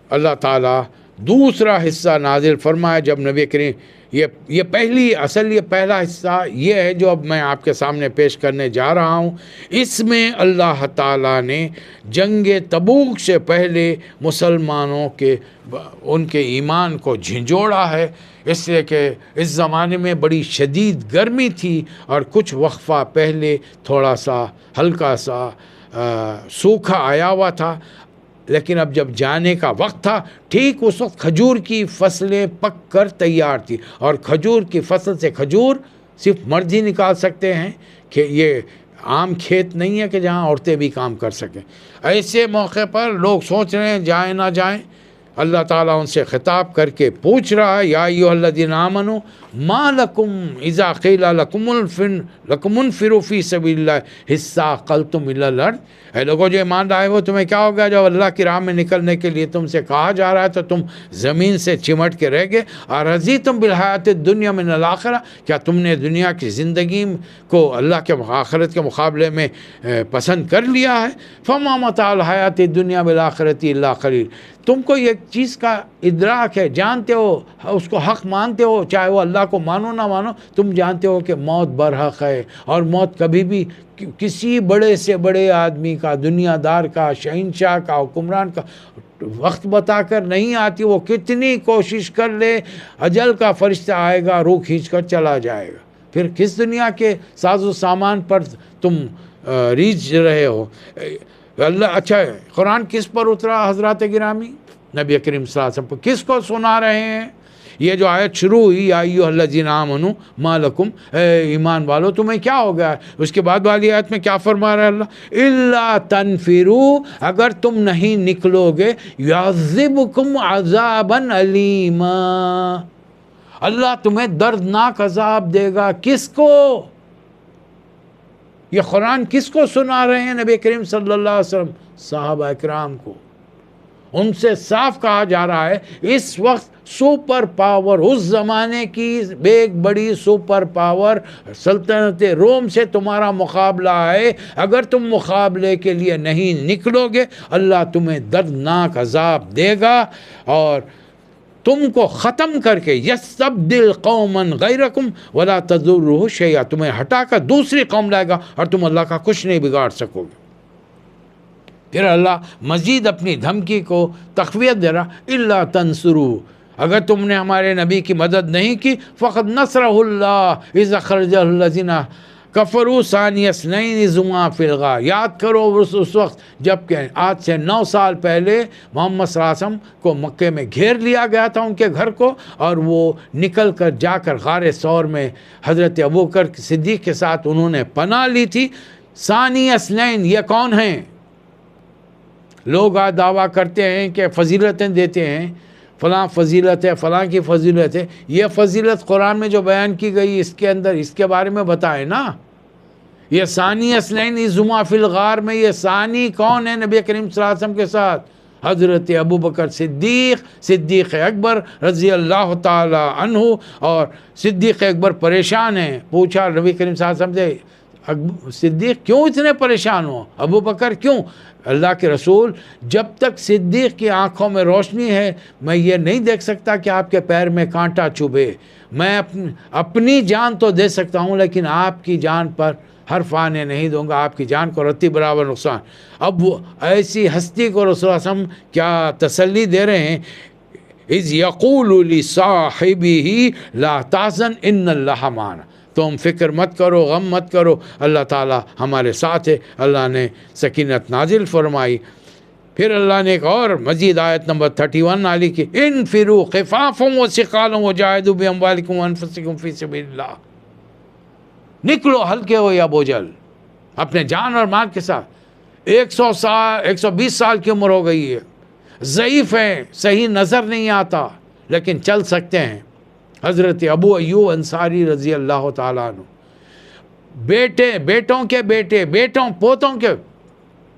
اللہ تعالیٰ دوسرا حصہ نازل فرمایا جب نبی کریم یہ پہلا حصہ یہ ہے جو اب میں آپ کے سامنے پیش کرنے جا رہا ہوں۔ اس میں اللہ تعالیٰ نے جنگ تبوک سے پہلے مسلمانوں کے ان کے ایمان کو جھنجھوڑا ہے، اس لیے کہ اس زمانے میں بڑی شدید گرمی تھی اور کچھ وقفہ پہلے تھوڑا سا ہلکا سا سوکھا آیا ہوا تھا، لیکن اب جب جانے کا وقت تھا ٹھیک اس وقت کھجور کی فصلیں پک کر تیار تھی، اور کھجور کی فصل سے کھجور صرف مرد ہی نکال سکتے ہیں، کہ یہ عام کھیت نہیں ہے کہ جہاں عورتیں بھی کام کر سکیں۔ ایسے موقع پر لوگ سوچ رہے ہیں جائیں نہ جائیں، اللہ تعالیٰ ان سے خطاب کر کے پوچھ رہا ہے، یا ایھا الذین آمنوا ما لکم اذا قیل لکم انفروا فی سبیل اللہ اثاقلتم الی الارض، اے لوگوں جو ایمان لائے ہو تمہیں کیا ہو گیا جب اللہ کی راہ میں نکلنے کے لیے تم سے کہا جا رہا ہے تو تم زمین سے چمٹ کے رہ گئے؟ ارضیتم بالحیات الدنیا من الآخرہ، کیا تم نے دنیا کی زندگی کو اللہ کے آخرت کے مقابلے میں پسند کر لیا ہے؟ فما متاع الحیات الدنیا بالآخرۃ الا قلیل، تم کو یہ چیز کا ادراک ہے، جانتے ہو، اس کو حق مانتے ہو، چاہے وہ اللہ کو مانو نہ مانو، تم جانتے ہو کہ موت برحق ہے، اور موت کبھی بھی کسی بڑے سے بڑے آدمی کا، دنیا دار کا، شہنشاہ کا، حکمران کا وقت بتا کر نہیں آتی، وہ کتنی کوشش کر لے اجل کا فرشتہ آئے گا، روح کھینچ کر چلا جائے گا۔ پھر کس دنیا کے ساز و سامان پر تم ریجھ رہے ہو؟ اللہ اچھا ہے، قرآن کس پر اترا حضرات گرامی؟ نبی کریم صلی اللہ علیہ وسلم پر۔ کس کو سنا رہے ہیں؟ یہ جو آیت شروع ہوئی، یا ایھا الذین آمنوا ما لکم، اے ایمان والو تمہیں کیا ہو گیا ہے؟ اس کے بعد والی آیت میں کیا فرما رہا ہے اللہ؟ الا تنفروا، اگر تم نہیں نکلو گے، یعذبکم عذابا علیما، اللہ تمہیں دردناک عذاب دے گا۔ کس کو؟ یہ قرآن کس کو سنا رہے ہیں نبی کریم صلی اللہ علیہ وسلم؟ صحابہ اکرام کو۔ ان سے صاف کہا جا رہا ہے اس وقت سپر پاور، اس زمانے کی ایک بڑی سپر پاور سلطنت روم سے تمہارا مقابلہ ہے. اگر تم مقابلے کے لیے نہیں نکلو گے اللہ تمہیں دردناک عذاب دے گا اور تم کو ختم کر کے یستبدل قوما غیرکم ولا تضرہ شیئا، تمہیں ہٹا کر دوسری قوم لائے گا اور تم اللہ کا کچھ نہیں بگاڑ سکو گے. پھر اللہ مزید اپنی دھمکی کو تقویت دے رہا، الا تنصروا، اگر تم نے ہمارے نبی کی مدد نہیں کی فقد نصرہ اللہ اذ اخرجہ الذین کفروا ثانی اثنین اذ ہما فی الغار. یاد کرو اس وقت جب کہ آج سے 9 سال پہلے محمد صلی اللہ علیہ وسلم کو مکے میں گھیر لیا گیا تھا ان کے گھر کو، اور وہ نکل کر جا کر غار ثور میں حضرت ابوبکر صدیق کے ساتھ انہوں نے پناہ لی تھی. ثانی اثنین یہ کون ہیں؟ لوگ آج دعویٰ کرتے ہیں کہ فضیلتیں دیتے ہیں، فلاں فضیلت ہے، فلاں کی فضیلت ہے. یہ فضیلت قرآن میں جو بیان کی گئی اس کے اندر اس کے بارے میں بتائے نا. یہ ثانی اثنین اذ ہما فی الغار میں یہ ثانی کون ہے نبی کریم صلی اللہ علیہ وسلم کے ساتھ؟ حضرت ابوبکر صدیق اکبر رضی اللہ تعالی عنہ. اور صدیق اکبر پریشان ہیں. پوچھا نبی کریم صلی اللہ علیہ وسلم سے صدیق کیوں اتنے پریشان ہو، ابو بکر کیوں؟ اللہ کے رسول جب تک صدیق کی آنکھوں میں روشنی ہے میں یہ نہیں دیکھ سکتا کہ آپ کے پیر میں کانٹا چبھے. میں اپنی جان تو دے سکتا ہوں لیکن آپ کی جان پر حرف آنے نہیں دوں گا، آپ کی جان کو رتی برابر نقصان. اب وہ ایسی ہستی کو رسول اللہ صلی اللہ علیہ وسلم کیا تسلی دے رہے ہیں، اذ یقول لصاحبہ لا تحزن ان اللہ معنا، تم فکر مت کرو، غم مت کرو، اللہ تعالیٰ ہمارے ساتھ ہے. اللہ نے سکینت نازل فرمائی. پھر اللہ نے ایک اور مزید آیت نمبر 31 نازل کی، انفروا خفافا وثقالا وجاہدوا باموالکم وانفسکم فی سبیل اللہ. نکلو ہلکے ہو یا بوجھل اپنے جان اور مال کے ساتھ. 120 سال کی عمر ہو گئی ہے، ضعیف ہیں، صحیح نظر نہیں آتا لیکن چل سکتے ہیں. حضرت ابو ایوب انصاری رضی اللہ تعالیٰ عنہ، بیٹوں کے بیٹوں پوتوں کے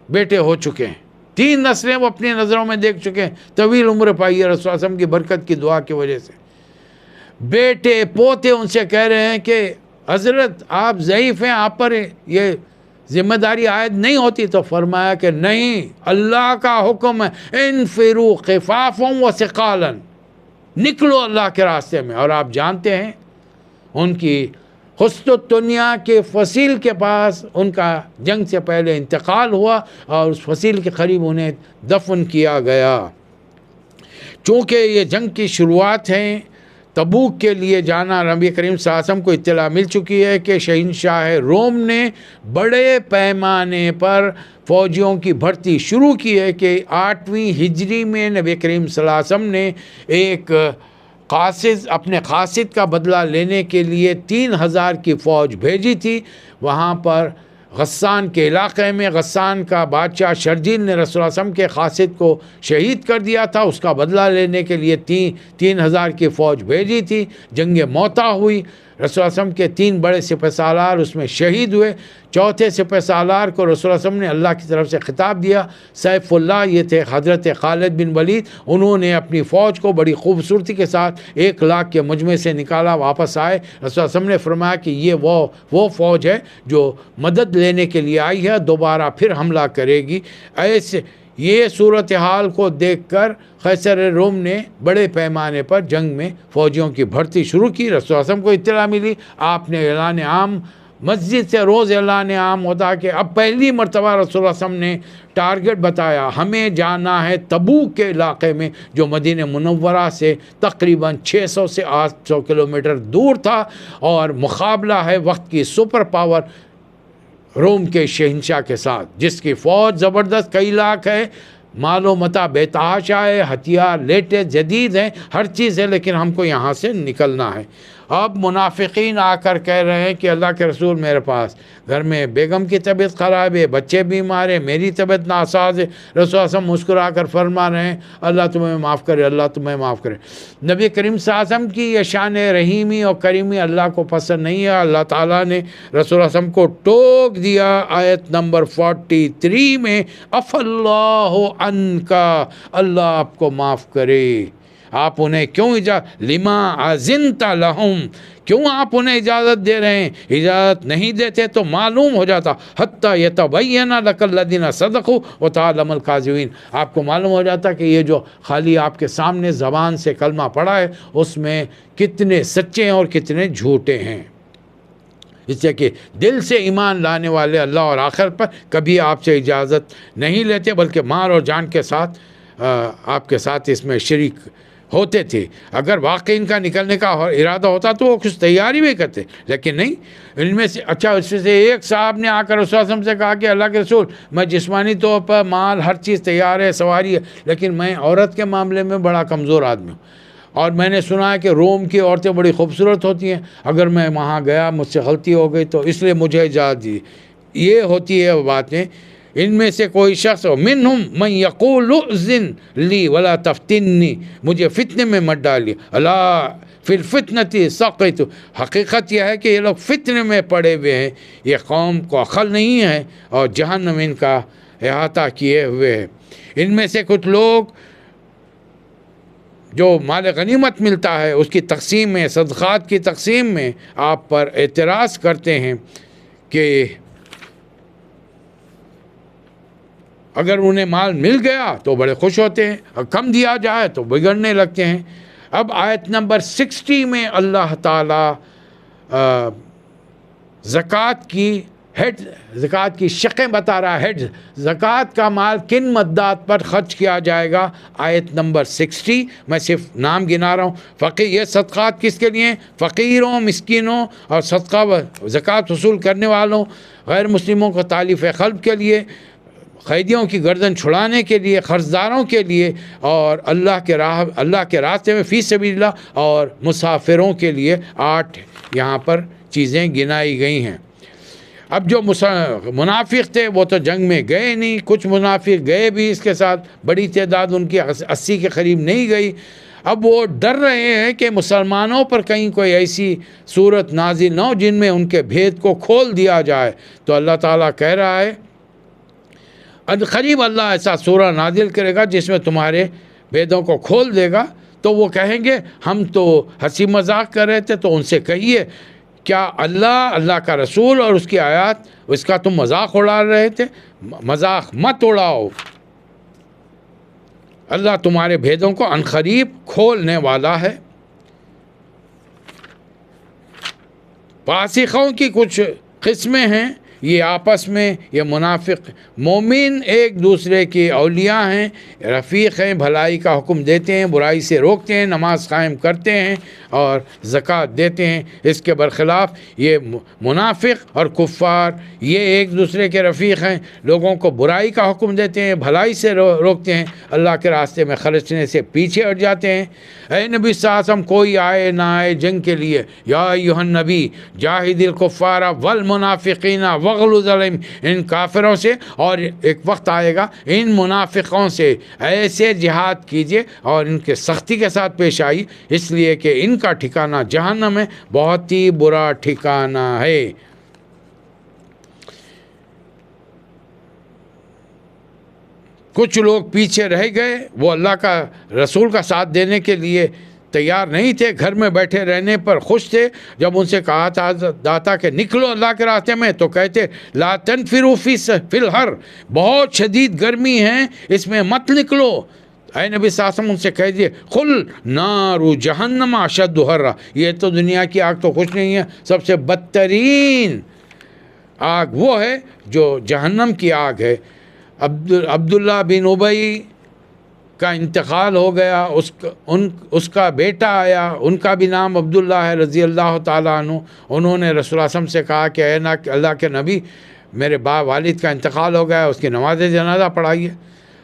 بیٹے ہو چکے ہیں. 3 نسلیں وہ اپنی نظروں میں دیکھ چکے ہیں. طویل عمر پائی ہے رسول اللہ صلی اللہ علیہ وسلم کی برکت کی دعا کی وجہ سے. بیٹے پوتے ان سے کہہ رہے ہیں کہ حضرت آپ ضعیف ہیں، آپ پر یہ ذمہ داری عائد نہیں ہوتی. تو فرمایا کہ نہیں، اللہ کا حکم ہے، انفروا خفافا وثقالا، نکلو اللہ کے راستے میں. اور آپ جانتے ہیں ان کی حسن الدنیا کے فصیل کے پاس ان کا جنگ سے پہلے انتقال ہوا اور اس فصیل کے قریب انہیں دفن کیا گیا. چونکہ یہ جنگ کی شروعات ہیں، تبوک کے لیے جانا، نبی کریم صلی اللہ علیہ وسلم کو اطلاع مل چکی ہے کہ شہنشاہ روم نے بڑے پیمانے پر فوجیوں کی بھرتی شروع کی ہے. کہ 8ویں ہجری میں نبی کریم صلی اللہ علیہ وسلم نے ایک اپنے قاصد کا بدلہ لینے کے لیے 3000 کی فوج بھیجی تھی. وہاں پر غسان کے علاقے میں غسان کا بادشاہ شرجیل نے رسول اللہ علیہ وسلم کے قاصد کو شہید کر دیا تھا. اس کا بدلہ لینے کے لیے 3000 کی فوج بھیجی تھی. جنگ موتا ہوئی. رسول اللہ علیہ وسلم کے 3 بڑے سپہ سالار اس میں شہید ہوئے. چوتھے سپہ سالار کو رسول اللہ علیہ وسلم نے اللہ کی طرف سے خطاب دیا، سیف اللہ، یہ تھے حضرت خالد بن ولید. انہوں نے اپنی فوج کو بڑی خوبصورتی کے ساتھ 1 لاکھ کے مجمع سے نکالا، واپس آئے. رسول اللہ علیہ وسلم نے فرمایا کہ یہ وہ فوج ہے جو مدد لینے کے لیے آئی ہے، دوبارہ پھر حملہ کرے گی. ایسے یہ صورتحال کو دیکھ کر قیصر روم نے بڑے پیمانے پر جنگ میں فوجیوں کی بھرتی شروع کی. رسول اللہ علیہ وسلم کو اطلاع ملی، آپ نے اعلان عام، مسجد سے روز اعلان عام ہوتا کہ اب پہلی مرتبہ رسول اللہ علیہ وسلم نے ٹارگٹ بتایا، ہمیں جانا ہے تبوک کے علاقے میں جو مدینہ منورہ سے تقریباً 600 سے 800 کلومیٹر دور تھا، اور مقابلہ ہے وقت کی سپر پاور روم کے شہنشاہ کے ساتھ، جس کی فوج زبردست، کئی لاکھ ہے، مال و متاع بے تحاشا ہے، ہتھیار لیٹے جدید ہیں، ہر چیز ہے، لیکن ہم کو یہاں سے نکلنا ہے. اب منافقین آ کر کہہ رہے ہیں کہ اللہ کے رسول میرے پاس گھر میں بیگم کی طبیعت خراب ہے، بچے بیمار ہیں، میری طبیعت ناساز ہے۔ رسول صلی اللہ علیہ وسلم مسکرا کر فرما رہے ہیں اللہ تمہیں معاف کرے، اللہ تمہیں معاف کرے۔ نبی کریم صلی اللہ علیہ وسلم کی یہ شان رحیمی اور کریمی اللہ کو پسند نہیں ہے۔ اللہ تعالیٰ نے رسول صلی اللہ علیہ وسلم کو ٹوک دیا آیت نمبر 43 میں، اف اللہ عنکا، اللہ آپ کو معاف کرے۔ آپ انہیں کیوں لما اذنت لہم، کیوں آپ انہیں اجازت دے رہے ہیں؟ اجازت نہیں دیتے تو معلوم ہو جاتا، حتی یتبین لک الذین صدقوا وتعلم الکاذبین، آپ کو معلوم ہو جاتا کہ یہ جو خالی آپ کے سامنے زبان سے کلمہ پڑھا ہے اس میں کتنے سچے ہیں اور کتنے جھوٹے ہیں۔ اس لیے کہ دل سے ایمان لانے والے اللہ اور آخرت پر کبھی آپ سے اجازت نہیں لیتے، بلکہ مال اور جان کے ساتھ آپ کے ساتھ اس میں شریک ہوتے تھے۔ اگر واقعی ان کا نکلنے کا ارادہ ہوتا تو وہ کچھ تیاری بھی کرتے، لیکن نہیں۔ ان میں سے اس میں سے ایک صاحب نے آ کر رسول اللہ علیہ وسلم سے کہا کہ اللہ کے رسول، میں جسمانی طور پر مال ہر چیز تیار ہے، سواری ہے، لیکن میں عورت کے معاملے میں بڑا کمزور آدمی ہوں، اور میں نے سنا ہے کہ روم کی عورتیں بڑی خوبصورت ہوتی ہیں، اگر میں وہاں گیا مجھ سے غلطی ہو گئی تو اس لیے مجھے اجازت دی۔ یہ ہوتی ہے باتیں۔ ان میں سے کوئی شخص منہم من یقول اذن لی ولا تفتنی، مجھے فتنے میں مت ڈالیے، اللہ فی الفتنۃ سقط، حقیقت یہ ہے کہ یہ لوگ فتنے میں پڑے ہوئے ہیں، یہ قوم کو عقل نہیں ہے اور جہنم ان کا احاطہ کیے ہوئے ہے۔ ان میں سے کچھ لوگ جو مال غنیمت ملتا ہے اس کی تقسیم میں، صدقات کی تقسیم میں آپ پر اعتراض کرتے ہیں کہ اگر انہیں مال مل گیا تو بڑے خوش ہوتے ہیں، اور کم دیا جائے تو بگڑنے لگتے ہیں۔ اب آیت نمبر 60 میں اللہ تعالیٰ زکوٰۃ کی شقیں بتا رہا ہے۔ زکوٰۃ کا مال کن مدات پر خرچ کیا جائے گا، آیت نمبر 60، میں صرف نام گنا رہا ہوں۔ فقیر، یہ صدقات کس کے لیے؟ فقیروں، مسکینوں اور صدقہ زکوٰۃ وصول کرنے والوں، غیر مسلموں کو تالیف قلب کے لیے، قیدیوں کی گردن چھڑانے کے لیے، قرضداروں کے لیے، اور اللہ کے راستے میں فی سبیل اللہ، اور مسافروں کے لیے 8 یہاں پر چیزیں گنائی گئی ہیں۔ اب جو منافق تھے وہ تو جنگ میں گئے نہیں، کچھ منافق گئے بھی، اس کے ساتھ بڑی تعداد ان کی 80 کے قریب نہیں گئی۔ اب وہ ڈر رہے ہیں کہ مسلمانوں پر کہیں کوئی ایسی صورت نازل نہ ہو جن میں ان کے بھید کو کھول دیا جائے، تو اللہ تعالیٰ کہہ رہا ہے قریب اللہ ایسا سورہ نازل کرے گا جس میں تمہارے بھیدوں کو کھول دے گا۔ تو وہ کہیں گے ہم تو ہنسی مذاق کر رہے تھے، تو ان سے کہیے کیا اللہ کا رسول اور اس کی آیات، اس کا تم مذاق اڑا رہے تھے؟ مذاق مت اڑاؤ، اللہ تمہارے بھیدوں کو عنقریب کھولنے والا ہے۔ فاسقوں کی کچھ قسمیں ہیں، یہ آپس میں یہ منافق مومن ایک دوسرے کے اولیاء ہیں، رفیق ہیں، بھلائی کا حکم دیتے ہیں، برائی سے روکتے ہیں، نماز قائم کرتے ہیں اور زکوٰۃ دیتے ہیں۔ اس کے برخلاف یہ منافق اور کفار یہ ایک دوسرے کے رفیق ہیں، لوگوں کو برائی کا حکم دیتے ہیں، بھلائی سے روکتے ہیں، اللہ کے راستے میں خرچنے سے پیچھے ہٹ جاتے ہیں۔ اے نبی صلی اللہ علیہ وسلم، کوئی آئے نہ آئے جنگ کے لیے، یا ایھا النبی جاہد الکفار والمنافقین واغلظ علیہم، ان کافروں سے اور ایک وقت آئے گا ان منافقوں سے ایسے جہاد کیجئے اور ان کے سختی کے ساتھ پیش آئی، اس لیے کہ ان کا ٹھکانہ جہنم ہے، بہت ہی برا ٹھکانہ ہے۔ کچھ لوگ پیچھے رہ گئے، وہ اللہ کا رسول کا ساتھ دینے کے لیے تیار نہیں تھے، گھر میں بیٹھے رہنے پر خوش تھے۔ جب ان سے کہا تھا کہ نکلو اللہ کے راستے میں، تو کہتے لا تنفروا فی الحر، بہت شدید گرمی ہے، اس میں مت نکلو۔ اے نبی صلی اللہ علیہ وسلم ان سے کہہ دیے قل نار جہنم اشد حرا، یہ تو دنیا کی آگ تو کچھ نہیں ہے، سب سے بدترین آگ وہ ہے جو جہنم کی آگ ہے۔ عبداللہ بن ابی کا انتقال ہو گیا، اس کا بیٹا آیا، ان کا بھی نام عبداللہ ہے رضی اللہ تعالیٰ عنہ۔ انہوں نے رسول اللہ صلی اللہ علیہ وسلم سے کہا کہ اے اللہ کے نبی، میرے والد کا انتقال ہو گیا، اس کی نماز جنازہ پڑھائیے۔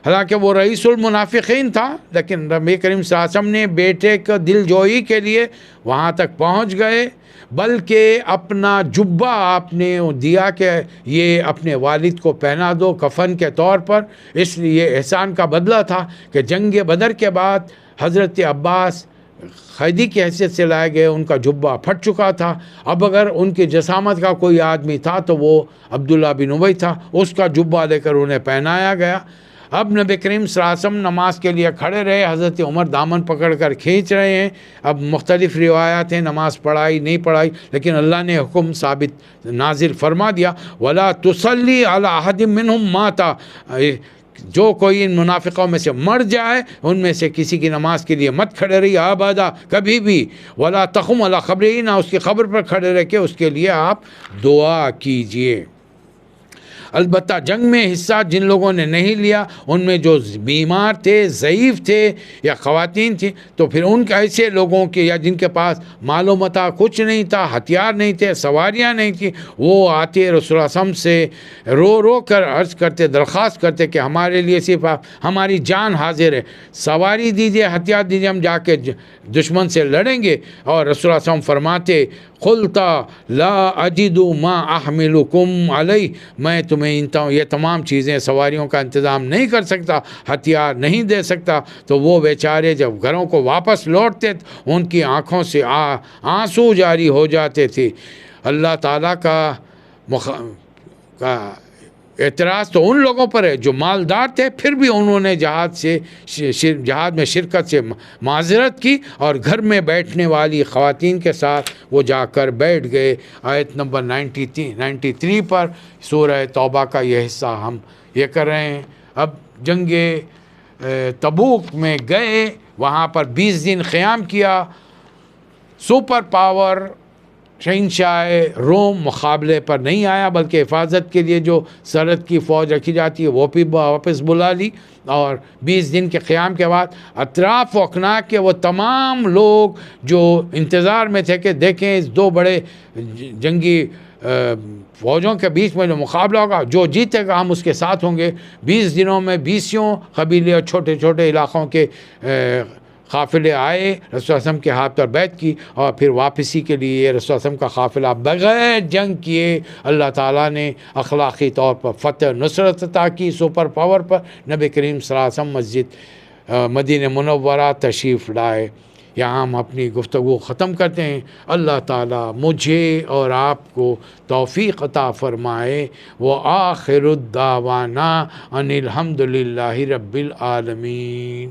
حالانکہ وہ رئیس المنافقین تھا، لیکن نبی کریم صلی اللہ علیہ وسلم نے بیٹے کا دل جوئی کے لیے وہاں تک پہنچ گئے، بلکہ اپنا جبہ آپ نے دیا کہ یہ اپنے والد کو پہنا دو کفن کے طور پر، اس لیے احسان کا بدلہ تھا کہ جنگ بدر کے بعد حضرت عباس قیدی کی حیثیت سے لائے گئے، ان کا جبہ پھٹ چکا تھا، اب اگر ان کی جسامت کا کوئی آدمی تھا تو وہ عبداللہ بن ابی تھا، اس کا جبہ لے کر انہیں پہنایا گیا۔ اب نبی کریم صلی اللہ علیہ وسلم نماز کے لیے کھڑے رہے، حضرت عمر دامن پکڑ کر کھینچ رہے ہیں، اب مختلف روایات ہیں نماز پڑھائی نہیں پڑھائی، لیکن اللہ نے حکم ثابت نازل فرما دیا، وَلَا تُصَلِّ عَلَىٰ أَحَدٍ مِّنْهُمْ مَاتَ، جو کوئی ان منافقوں میں سے مر جائے ان میں سے کسی کی نماز کے لیے مت کھڑے رہیے ابدا کبھی بھی، وَلَا تَقُمْ عَلَىٰ قَبْرِهِ، نہ اس کی قبر پر کھڑے رہ کے اس کے لیے آپ دعا کیجئے۔ البتہ جنگ میں حصہ جن لوگوں نے نہیں لیا ان میں جو بیمار تھے، ضعیف تھے یا خواتین تھیں، تو پھر ان کے ایسے لوگوں کے یا جن کے پاس مال و متاع کچھ نہیں تھا، ہتھیار نہیں تھے، سواریاں نہیں تھیں، وہ آتے رسول اللہ صلی اللہ علیہ وسلم سے رو رو کر عرض کرتے، درخواست کرتے کہ ہمارے لیے صرف ہماری جان حاضر ہے، سواری دیجیے، ہتھیار دیجیے، ہم جا کے دشمن سے لڑیں گے۔ اور رسول اللہ صلی اللہ علیہ وسلم فرماتے، قلتا لا اجد ما احملکم علیہ، میں تمہیں یہ تمام چیزیں سواریوں کا انتظام نہیں کر سکتا، ہتھیار نہیں دے سکتا۔ تو وہ بیچارے جب گھروں کو واپس لوٹتے ان کی آنکھوں سے آنسو جاری ہو جاتے تھے۔ اللہ تعالیٰ کا اعتراض تو ان لوگوں پر ہے جو مالدار تھے، پھر بھی انہوں نے جہاد میں شرکت سے معذرت کی اور گھر میں بیٹھنے والی خواتین کے ساتھ وہ جا کر بیٹھ گئے۔ آیت نمبر 93 پر سورہ توبہ کا یہ حصہ ہم یہ کر رہے ہیں۔ اب جنگ تبوک میں گئے، وہاں پر 20 دن قیام کیا، سپر پاور شہنشاہ روم مقابلے پر نہیں آیا، بلکہ حفاظت کے لیے جو سرحد کی فوج رکھی جاتی ہے وہ بھی واپس بلا لی، اور 20 دن کے قیام کے بعد اطراف و اکناف کے وہ تمام لوگ جو انتظار میں تھے کہ دیکھیں اس دو بڑے جنگی فوجوں کے بیچ میں جو مقابلہ ہوگا، جو جیتے گا ہم اس کے ساتھ ہوں گے۔ 20 دنوں میں 20 قبیلے اور چھوٹے چھوٹے علاقوں کے قافلے آئے، رسول اللہ صلی اللہ علیہ وسلم کے ہاتھ پر بیعت کی، اور پھر واپسی کے لیے رسول اللہ صلی اللہ علیہ وسلم کا قافلہ بغیر جنگ کیے اللہ تعالیٰ نے اخلاقی طور پر فتح نصرت عطا کی، سپر پاور پر نبی کریم صلی اللہ علیہ وسلم مسجد مدینہ منورہ تشریف لائے۔ یہاں ہم اپنی گفتگو ختم کرتے ہیں۔ اللہ تعالیٰ مجھے اور آپ کو توفیق عطا فرمائے۔ وآخر الدعوانا ان الحمد للہ رب العالمین۔